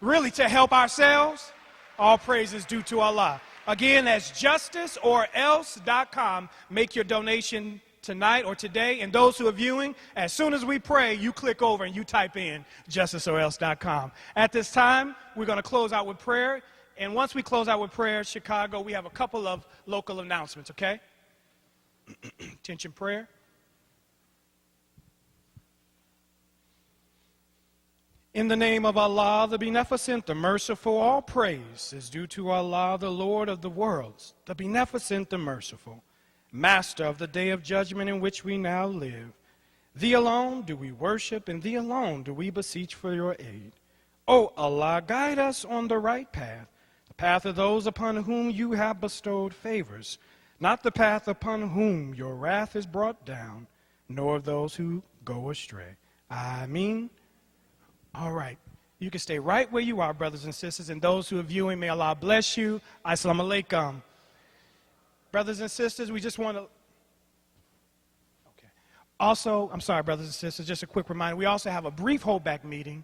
Really, to help ourselves? All praise is due to Allah. Again, that's justiceorelse.com. Make your donation tonight or today. And those who are viewing, as soon as we pray, you click over and you type in justiceorelse.com. At this time, we're going to close out with prayer. And once we close out with prayer, Chicago, we have a couple of local announcements, okay? Attention prayer. In the name of Allah, the Beneficent, the Merciful, all praise is due to Allah, the Lord of the worlds, the Beneficent, the Merciful, Master of the day of judgment in which we now live. Thee alone do we worship, and Thee alone do we beseech for your aid. O Allah, guide us on the right path, the path of those upon whom you have bestowed favors, not the path upon whom your wrath is brought down, nor of those who go astray. Ameen. All right. You can stay right where you are, brothers and sisters, and those who are viewing, may Allah bless you. Assalamu alaikum. Brothers and sisters, we just want to... Okay. Also, I'm sorry, brothers and sisters, just a quick reminder, we also have a brief holdback meeting